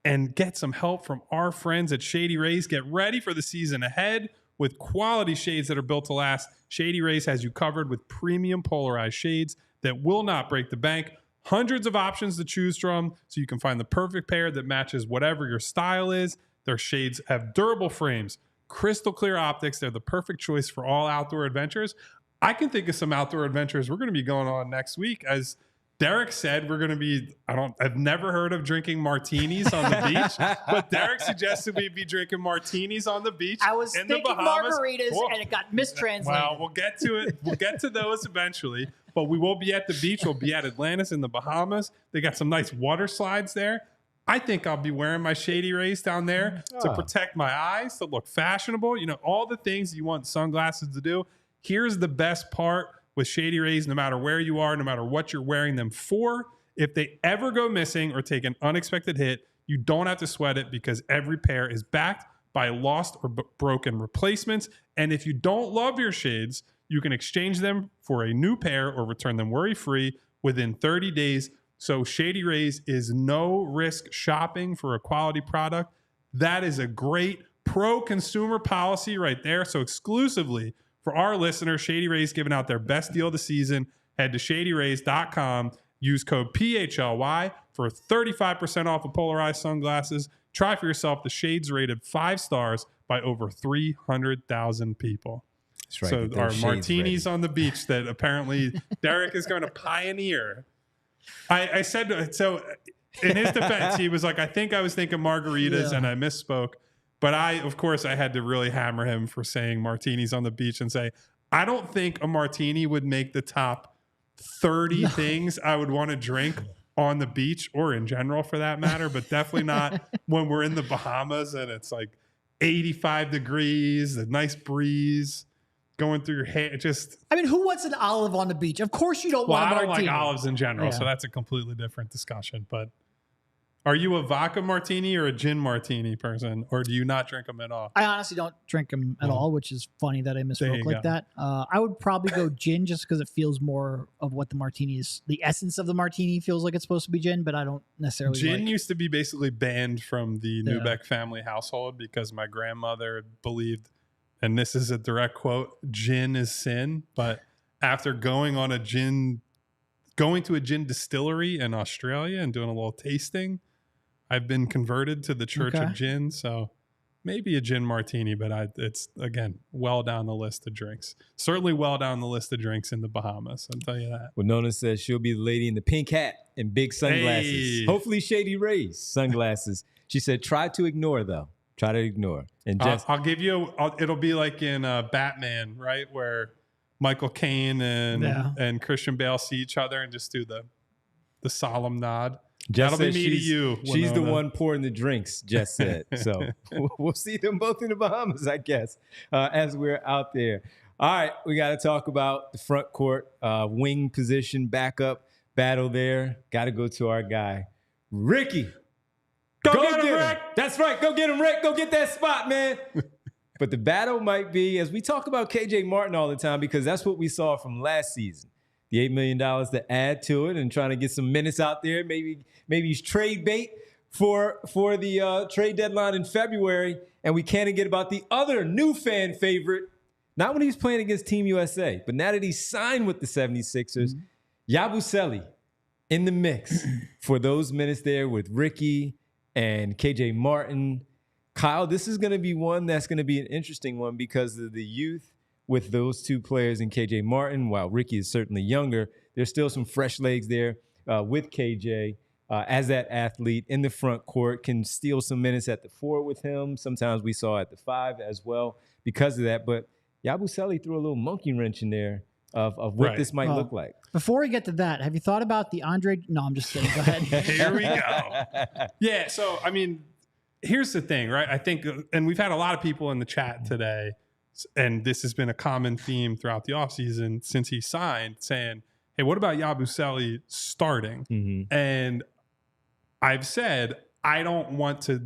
and get some help from our friends at Shady Rays. Get ready for the season ahead with quality shades that are built to last. Shady Rays has you covered with premium polarized shades that will not break the bank. Hundreds of options to choose from, so you can find the perfect pair that matches whatever your style is. Their shades have durable frames, crystal clear optics. They're the perfect choice for all outdoor adventures. I can think of some outdoor adventures we're going to be going on next week. As Derek said, we're going to be, I've never heard of drinking martinis on the beach, but Derek suggested we be drinking martinis on the beach. I was in thinking the Bahamas. margaritas, and it got mistranslated. Well, we'll get to it. We'll get to those eventually, but we will be at the beach. We'll be at Atlantis in the Bahamas. They got some nice water slides there. I think I'll be wearing my Shady Rays down there to protect my eyes, to look fashionable. You know, all the things you want sunglasses to do. Here's the best part with Shady Rays, no matter where you are, no matter what you're wearing them for. If they ever go missing or take an unexpected hit, you don't have to sweat it because every pair is backed by lost or broken replacements. And if you don't love your shades, you can exchange them for a new pair or return them worry-free within 30 days. So Shady Rays is no risk shopping for a quality product. That is a great pro-consumer policy right there. So exclusively for our listeners, Shady Rays giving out their best deal of the season. Head to shadyrays.com. Use code PHLY for 35% off of polarized sunglasses. Try for yourself the shades rated 5 stars by over 300,000 people. That's right. So our martinis on the beach that apparently Derek is going to pioneer. I said, so in his defense, he was like, I think I was thinking margaritas and I misspoke. But of course, I had to really hammer him for saying martinis on the beach and say, I don't think a martini would make the top 30 things I would want to drink on the beach, or in general for that matter, but definitely not when we're in the Bahamas and it's like 85 degrees, a nice breeze going through your hair. I mean, who wants an olive on the beach? Of course you don't want a martini. I don't like olives in general, so that's a completely different discussion. But are you a vodka martini or a gin martini person, or do you not drink them at all? I honestly don't drink them at all, which is funny that I misspoke like that. I would probably go gin just because it feels more of what the martini is. The essence of the martini feels like it's supposed to be gin, but I don't necessarily Gin used to be basically banned from the Neubeck family household because my grandmother believed, and this is a direct quote, gin is sin. But after going to a gin distillery in Australia and doing a little tasting, I've been converted to the Church of Gin. So maybe a gin martini, but it's, again, well down the list of drinks. Certainly well down the list of drinks in the Bahamas, I'll tell you that. Well, Nona says she'll be the lady in the pink hat and big sunglasses. Hey. Hopefully Shady Rays sunglasses. She said, try to ignore, though. Try to ignore. And just I'll give you, it'll be like in Batman, right? Where Michael Caine and Christian Bale see each other and just do the solemn nod. Jess That'll be me to you. She's the one pouring the drinks, Jess said. So we'll see them both in the Bahamas, I guess, as we're out there. All right, we got to talk about the front court wing position backup battle there. Got to go to our guy, Ricky. Go get him, Rick. That's right. Go get him, Rick. Go get that spot, man. But the battle might be, as we talk about KJ Martin all the time, because that's what we saw from last season. The $8 million to add to it and trying to get some minutes out there. Maybe he's trade bait for the trade deadline in February. And we can't forget about the other new fan favorite, not when he's playing against Team USA, but now that he's signed with the 76ers, Yabusele in the mix for those minutes there with Ricky and KJ Martin. Kyle, this is going to be one that's going to be an interesting one because of the youth with those two players and KJ Martin. While Ricky is certainly younger, there's still some fresh legs there with KJ. as that athlete in the front court, can steal some minutes at the 4 with him. Sometimes we saw at the 5 as well because of that. But Yabusele threw a little monkey wrench in there of what this might look like. Before we get to that, have you thought about the Andre? No, I'm just kidding. Go ahead. Here we go. Yeah. So, I mean, here's the thing, right? I think, and we've had a lot of people in the chat today, and this has been a common theme throughout the offseason since he signed, saying, hey, what about Yabusele starting? Mm-hmm. And I've said, I don't want to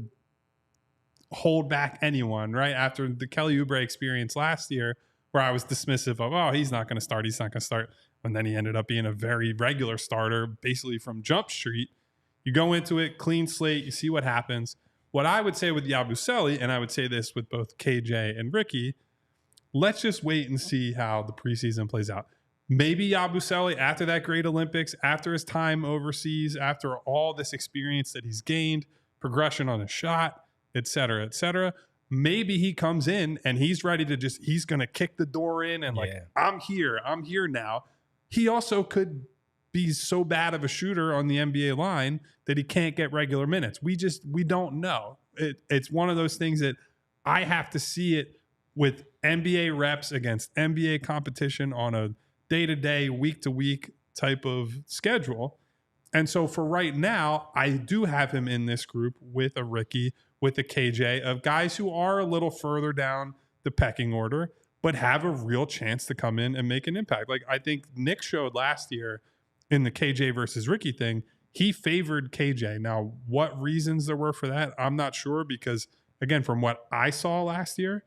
hold back anyone, right? After the Kelly Oubre experience last year, where I was dismissive of, oh, he's not going to start. And then he ended up being a very regular starter, basically from Jump Street. You go into it, clean slate, you see what happens. What I would say with Yabusele, and I would say this with both KJ and Ricky, let's just wait and see how the preseason plays out. Maybe Yabusele, after that great Olympics, after his time overseas, after all this experience that he's gained, progression on his shot, et cetera, maybe he comes in and he's ready to he's going to kick the door in and I'm here now. He also could be so bad of a shooter on the NBA line that he can't get regular minutes. We don't know. It's one of those things that I have to see it with NBA reps against NBA competition on a day-to-day, week-to-week type of schedule. And so for right now, I do have him in this group with a Ricky, with a KJ, of guys who are a little further down the pecking order, but have a real chance to come in and make an impact. Like I think Nick showed last year in the KJ versus Ricky thing, he favored KJ. Now, what reasons there were for that, I'm not sure, because again, from what I saw last year,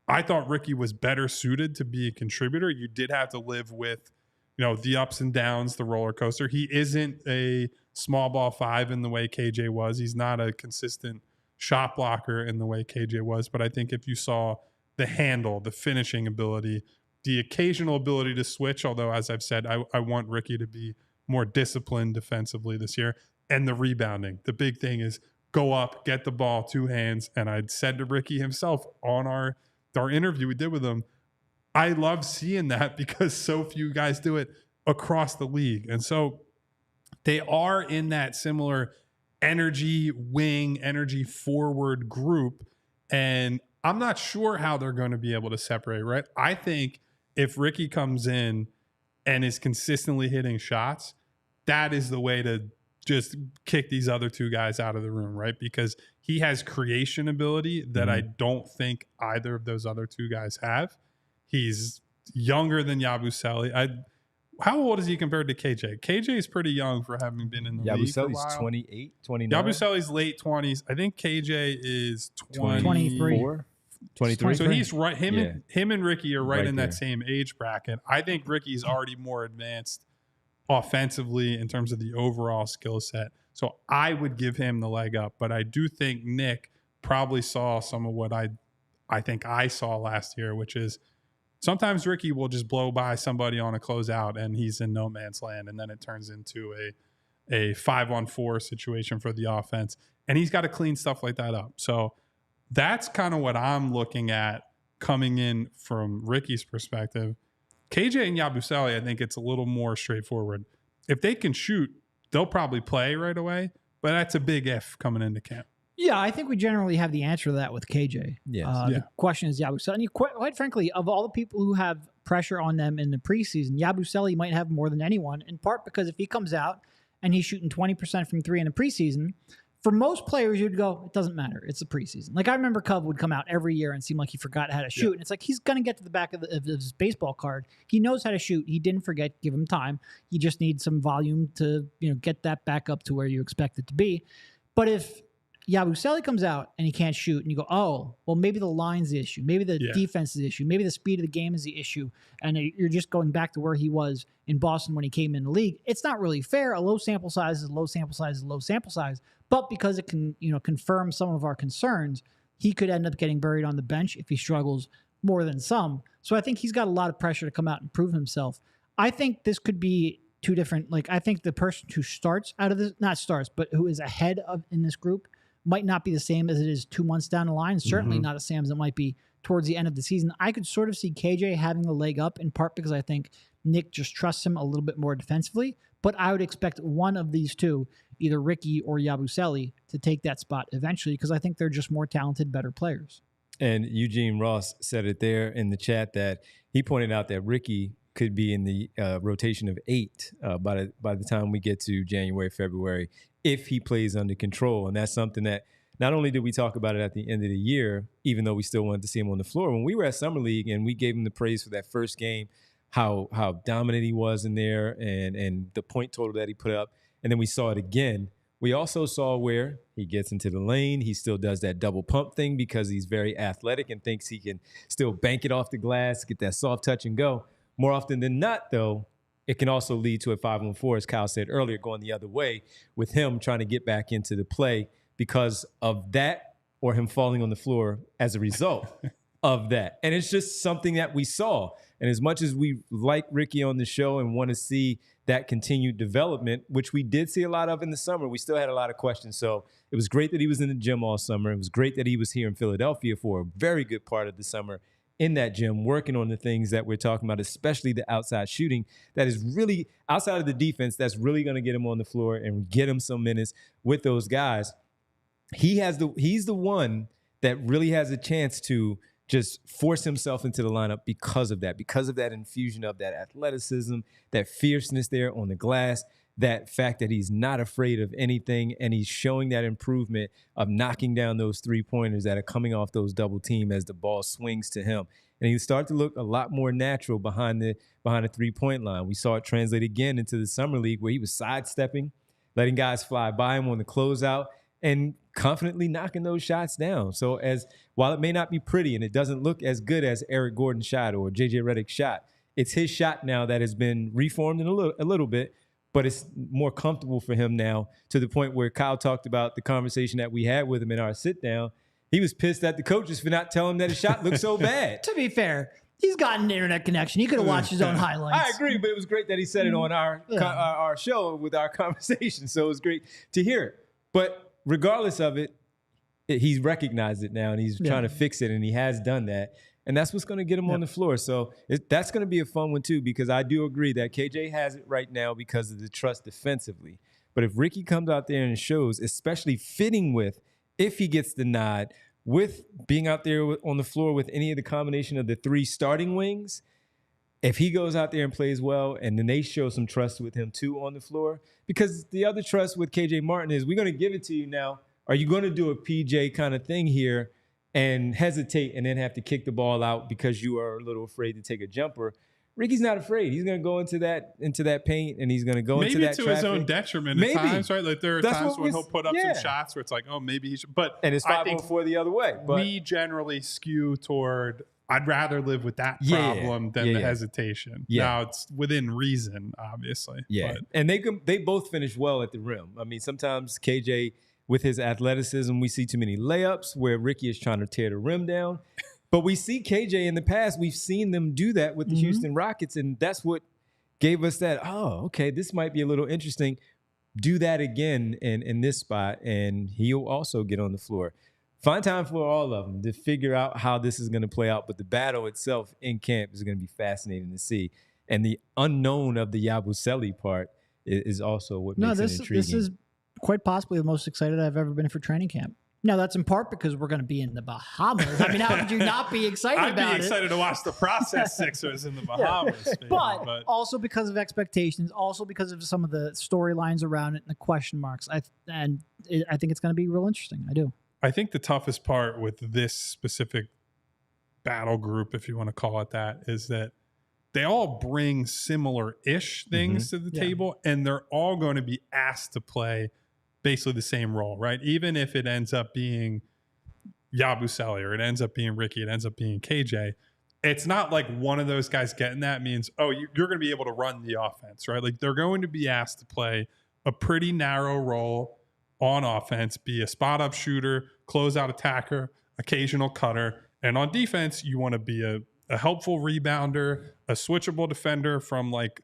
I thought Ricky was better suited to be a contributor. You did have to live with, the ups and downs, the roller coaster. He isn't a small ball 5 in the way KJ was. He's not a consistent shot blocker in the way KJ was. But I think if you saw the handle, the finishing ability, the occasional ability to switch, although as I've said, I want Ricky to be more disciplined defensively this year, and the rebounding. The big thing is go up, get the ball, 2 hands. And I'd said to Ricky himself on our interview we did with him, I love seeing that because so few guys do it across the league. And so they are in that similar energy wing, energy forward group. And I'm not sure how they're going to be able to separate, right? I think if Ricky comes in and is consistently hitting shots, that is the way to just kick these other 2 guys out of the room, right? Because he has creation ability that I don't think either of those other 2 guys have. He's younger than Yabusele. How old is he compared to KJ? KJ is pretty young for having been in the league for a while. Yabusele's 28, 29. Yabusele's late 20s. I think KJ is 23. 23. So he's right. Him and Ricky are right in there. that same age bracket. I think Ricky's already more advanced offensively in terms of the overall skill set. So I would give him the leg up. But I do think Nick probably saw some of what I think I saw last year, which is sometimes Ricky will just blow by somebody on a closeout and he's in no man's land. And then it turns into a 5-on-4 situation for the offense. And he's got to clean stuff like that up. So that's kind of what I'm looking at coming in from Ricky's perspective. KJ and Yabusele, I think it's a little more straightforward. If they can shoot, they'll probably play right away. But that's a big if coming into camp. Yeah, I think we generally have the answer to that with KJ. Yes. The question is Yabusele. And quite frankly, of all the people who have pressure on them in the preseason, Yabusele might have more than anyone, in part because if he comes out and he's shooting 20% from 3 in the preseason, for most players, you'd go, it doesn't matter. It's the preseason. Like I remember Cub would come out every year and seem like he forgot how to shoot. And it's like he's going to get to the back of his baseball card. He knows how to shoot. He didn't forget. Give him time. He just needs some volume to get that back up to where you expect it to be. But if Yabusele comes out and he can't shoot and you go, oh, well, maybe the line's the issue. Maybe the defense is the issue. Maybe the speed of the game is the issue. And you're just going back to where he was in Boston when he came in the league. It's not really fair. A low sample size is a low sample size is a low sample size. But because it can, confirm some of our concerns, he could end up getting buried on the bench if he struggles more than some. So I think he's got a lot of pressure to come out and prove himself. I think this could be 2 different, I think the person who starts out of this, not starts, but who is ahead of in this group might not be the same as it is 2 months down the line. Certainly not the same as it might be towards the end of the season. I could sort of see KJ having the leg up in part because I think Nick just trusts him a little bit more defensively. But I would expect one of these two, either Ricky or Yabusele, to take that spot eventually because I think they're just more talented, better players. And Eugene Ross said it there in the chat that he pointed out that Ricky could be in the rotation of 8 by the time we get to January, February, if he plays under control. And that's something that not only did we talk about it at the end of the year, even though we still wanted to see him on the floor, when we were at Summer League and we gave him the praise for that first game, how dominant he was in there and the point total that he put up. And then we saw it again. We also saw where he gets into the lane. He still does that double pump thing because he's very athletic and thinks he can still bank it off the glass, get that soft touch and go. More often than not, though, it can also lead to a 5-on-4, as Kyle said earlier, going the other way with him trying to get back into the play because of that or him falling on the floor as a result of that. And it's just something that we saw. And as much as we like Ricky on the show and want to see that continued development, which we did see a lot of in the summer, we still had a lot of questions. So it was great that he was in the gym all summer. It was great that he was here in Philadelphia for a very good part of the summer in that gym, working on the things that we're talking about, especially the outside shooting that is really outside of the defense. That's really going to get him on the floor and get him some minutes with those guys. He's the one that really has a chance to just force himself into the lineup because of that infusion of that athleticism, that fierceness there on the glass, that fact that he's not afraid of anything, and he's showing that improvement of knocking down those 3-pointers that are coming off those double team as the ball swings to him. And he started to look a lot more natural behind the 3-point line. We saw it translate again into the Summer League where he was sidestepping, letting guys fly by him on the closeout, and confidently knocking those shots down. So while it may not be pretty and it doesn't look as good as Eric Gordon's shot or JJ Redick's shot, it's his shot now that has been reformed in a little bit, but it's more comfortable for him now to the point where Kyle talked about the conversation that we had with him in our sit down. He was pissed at the coaches for not telling him that his shot looked so bad. To be fair, he's got an internet connection. He could have watched his own highlights. I agree, but it was great that he said it on our show with our conversation. So it was great to hear it. But regardless of it, he's recognized it now and he's trying to fix it, and he has done that. And that's what's going to get him on the floor. So that's going to be a fun one too, because I do agree that KJ has it right now because of the trust defensively. But if Ricky comes out there and shows, especially fitting with, if he gets the nod, with being out there on the floor with any of the combination of the 3 starting wings, if he goes out there and plays well, and then they show some trust with him too on the floor, because the other trust with KJ Martin is, we're going to give it to you now. Are you going to do a PJ kind of thing here and hesitate and then have to kick the ball out because you are a little afraid to take a jumper? Ricky's not afraid. He's going to go into that paint, and he's going to go into that maybe to his own detriment at times, right? Like there are times when he'll put up some shots where it's like, oh, maybe he should. And it's 5-on-4 the other way. But we generally skew toward, I'd rather live with that problem than the hesitation. Yeah. Now it's within reason, obviously. Yeah, but. And they both finish well at the rim. I mean, sometimes KJ, with his athleticism, we see too many layups where Ricky is trying to tear the rim down. But we see KJ in the past, we've seen them do that with the Houston Rockets, and that's what gave us that, oh, okay, this might be a little interesting. Do that again in this spot, and he'll also get on the floor. Fine time for all of them to figure out how this is going to play out, but the battle itself in camp is going to be fascinating to see. And the unknown of the Yabusele part is also what makes it intriguing. This is quite possibly the most excited I've ever been for training camp. Now, that's in part because we're going to be in the Bahamas. I mean, how could you not be excited about it? I'd be excited to watch the process Sixers in the Bahamas. Yeah. But also because of expectations, also because of some of the storylines around it and the question marks. I think it's going to be real interesting. I do. I think the toughest part with this specific battle group, if you want to call it that, is that they all bring similar-ish things to the table, and they're all going to be asked to play basically the same role, right? Even if it ends up being Yabusele or it ends up being Ricky, it ends up being KJ, it's not like one of those guys getting that means, oh, you're going to be able to run the offense, right? Like they're going to be asked to play a pretty narrow role on offense, be a spot-up shooter, closeout attacker, occasional cutter. And on defense, you want to be a helpful rebounder, a switchable defender from like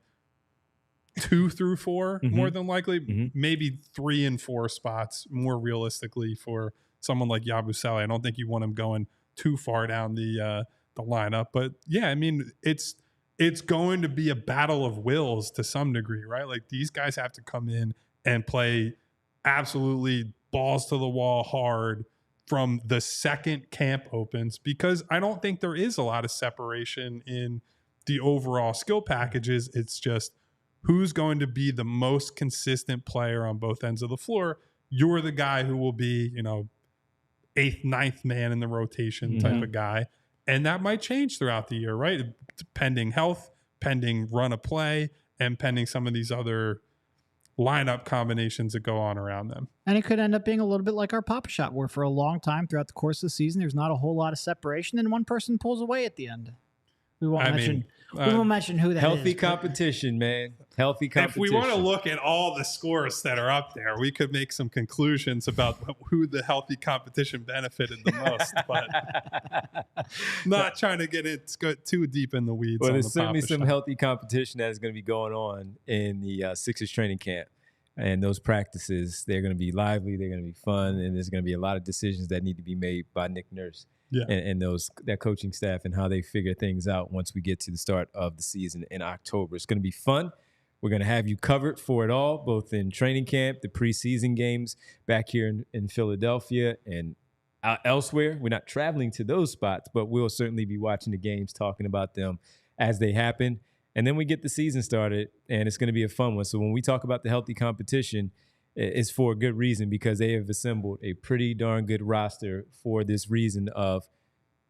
2 through 4, more than likely, maybe 3 and 4 spots more realistically for someone like Yabusele. I don't think you want him going too far down the lineup, but yeah, I mean, it's it's going to be a battle of wills to some degree, right? Like these guys have to come in and play absolutely balls to the wall hard from the second camp opens, because I don't think there is a lot of separation in the overall skill packages. It's just who's going to be the most consistent player on both ends of the floor. You're the guy who will be, 8th, 9th man in the rotation type of guy. And that might change throughout the year, right? Pending health, pending run of play, and pending some of these other lineup combinations that go on around them. And it could end up being a little bit like our Papa Shot, where for a long time throughout the course of the season, there's not a whole lot of separation, and one person pulls away at the end. We won't mention who that healthy is. competition, man. Healthy competition. If we want to look at all the scores that are up there, we could make some conclusions about who the healthy competition benefited the most. But not trying to go too deep in the weeds. Well, on there's the certainly Papa some Shot. healthy competition that is going to be going on in the Sixers training camp. And those practices, they're going to be lively, they're going to be fun, and there's going to be a lot of decisions that need to be made by Nick Nurse and that coaching staff and how they figure things out once we get to the start of the season in October. It's going to be fun. We're going to have you covered for it all, both in training camp, the preseason games back here in Philadelphia and elsewhere. We're not traveling to those spots, but we'll certainly be watching the games, talking about them as they happen. And then we get the season started, and it's going to be a fun one. So when we talk about the healthy competition, it's for a good reason, because they have assembled a pretty darn good roster for this reason of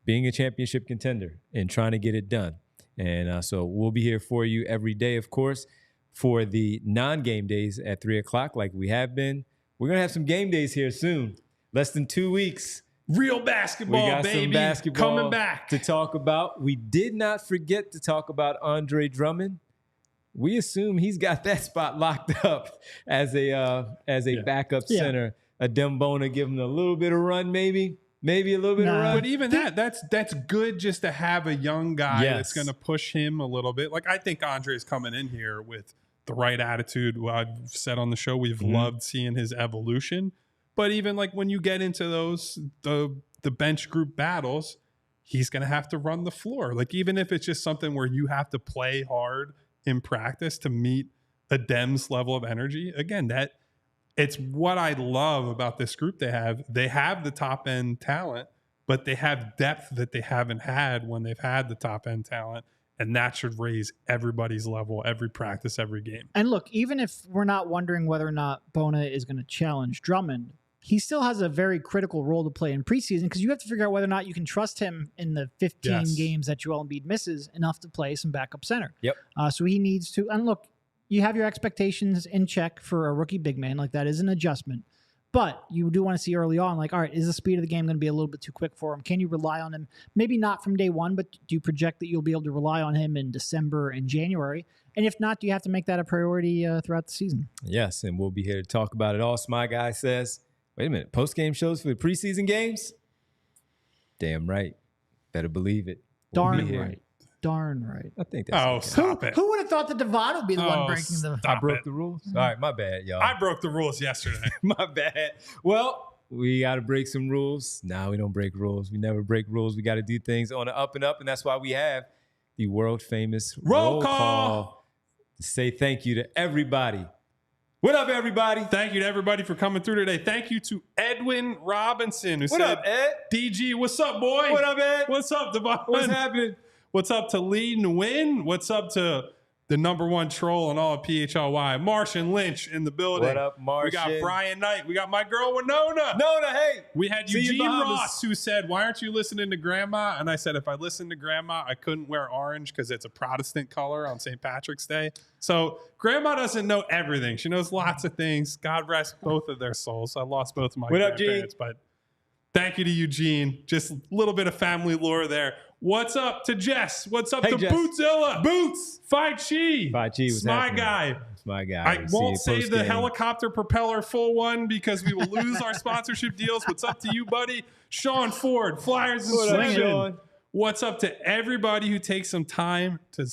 being a championship contender and trying to get it done. And so we'll be here for you every day, of course, for the non-game days at 3 o'clock like we have been. We're going to have some game days here soon, less than 2 weeks. Real basketball, we got baby. Some basketball coming back to talk about. We did not forget to talk about Andre Drummond. We assume he's got that spot locked up as a backup center. Adem Bona give him a little bit of run, maybe a little bit of run. But even that's good, just to have a young guy that's going to push him a little bit. Like, I think Andre's coming in here with the right attitude. Well, I've said on the show, we've loved seeing his evolution. But even like when you get into those, the bench group battles, he's going to have to run the floor. Like, even if it's just something where you have to play hard in practice to meet Adem's level of energy. Again, it's what I love about this group. They have the top end talent, but they have depth that they haven't had when they've had the top end talent. And that should raise everybody's level every practice, every game. And look, even if we're not wondering whether or not Bona is going to challenge Drummond, he still has a very critical role to play in preseason, because you have to figure out whether or not you can trust him in the 15 games that Joel Embiid misses enough to play some backup center. Yep. So he needs to. And look, you have your expectations in check for a rookie big man. Like, that is an adjustment. But you do want to see early on, like, all right, is the speed of the game going to be a little bit too quick for him? Can you rely on him? Maybe not from day one, but do you project that you'll be able to rely on him in December and January? And if not, do you have to make that a priority throughout the season? Yes, and we'll be here to talk about it all. Smy Guy says, wait a minute, post-game shows for the preseason games? Damn right. Better believe it. Darn right. I think that's stop it. Who would have thought that Devon would be the one breaking the... I broke the rules? All right, my bad, y'all. I broke the rules yesterday. My bad. Well, we got to break some rules. Nah, we don't break rules. We never break rules. We got to do things on the up and up, and that's why we have the world-famous roll call to say thank you to everybody. What up, everybody? Thank you to everybody for coming through today. Thank you to Edwin Robinson, who What said, up, Ed? DG, what's up, boy? What up, Ed? What's up, Devon? What's happening? What's up to Lee Nguyen? What's up to the number one troll in all of PHLY, Martian Lynch in the building? What up, Martian? We got Brian Knight. We got my girl Winona. Nona, hey. We had See you, Eugene Bahamas. Ross, who said, why aren't you listening to Grandma? And I said, if I listened to Grandma, I couldn't wear orange because it's a Protestant color on St. Patrick's Day. So Grandma doesn't know everything. She knows lots of things. God rest both of their souls. I lost both of my grandparents, but thank you to Eugene. Just a little bit of family lore there. What's up to Jess? What's up to Jess. Bootzilla? Boots. Phi Chi. Phi Chi, what's my happening? guy. It's my guy. I won't say the post-game. helicopter propeller full one because we will lose our sponsorship deals. What's up to you, buddy? Sean Ford, Flyers and What up, Swinging. Sean? What's up to everybody who takes some time to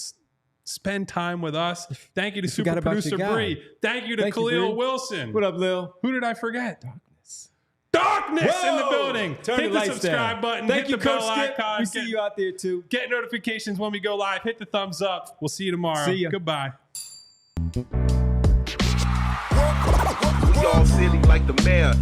spend time with us? Thank you to super forgot about producer your guy. Bree. Thank you to Thank you, Khalil Bree. Wilson. What up, Lil? Who did I forget? Darkness. darkness in the building. Turn Hit the the lights subscribe down. button. Thank hit you, the Coach bell Skip. icon. We see you out there too. Get notifications when we go live. Hit the thumbs up. We'll see you tomorrow. See ya. Goodbye. We all silly like the mayor.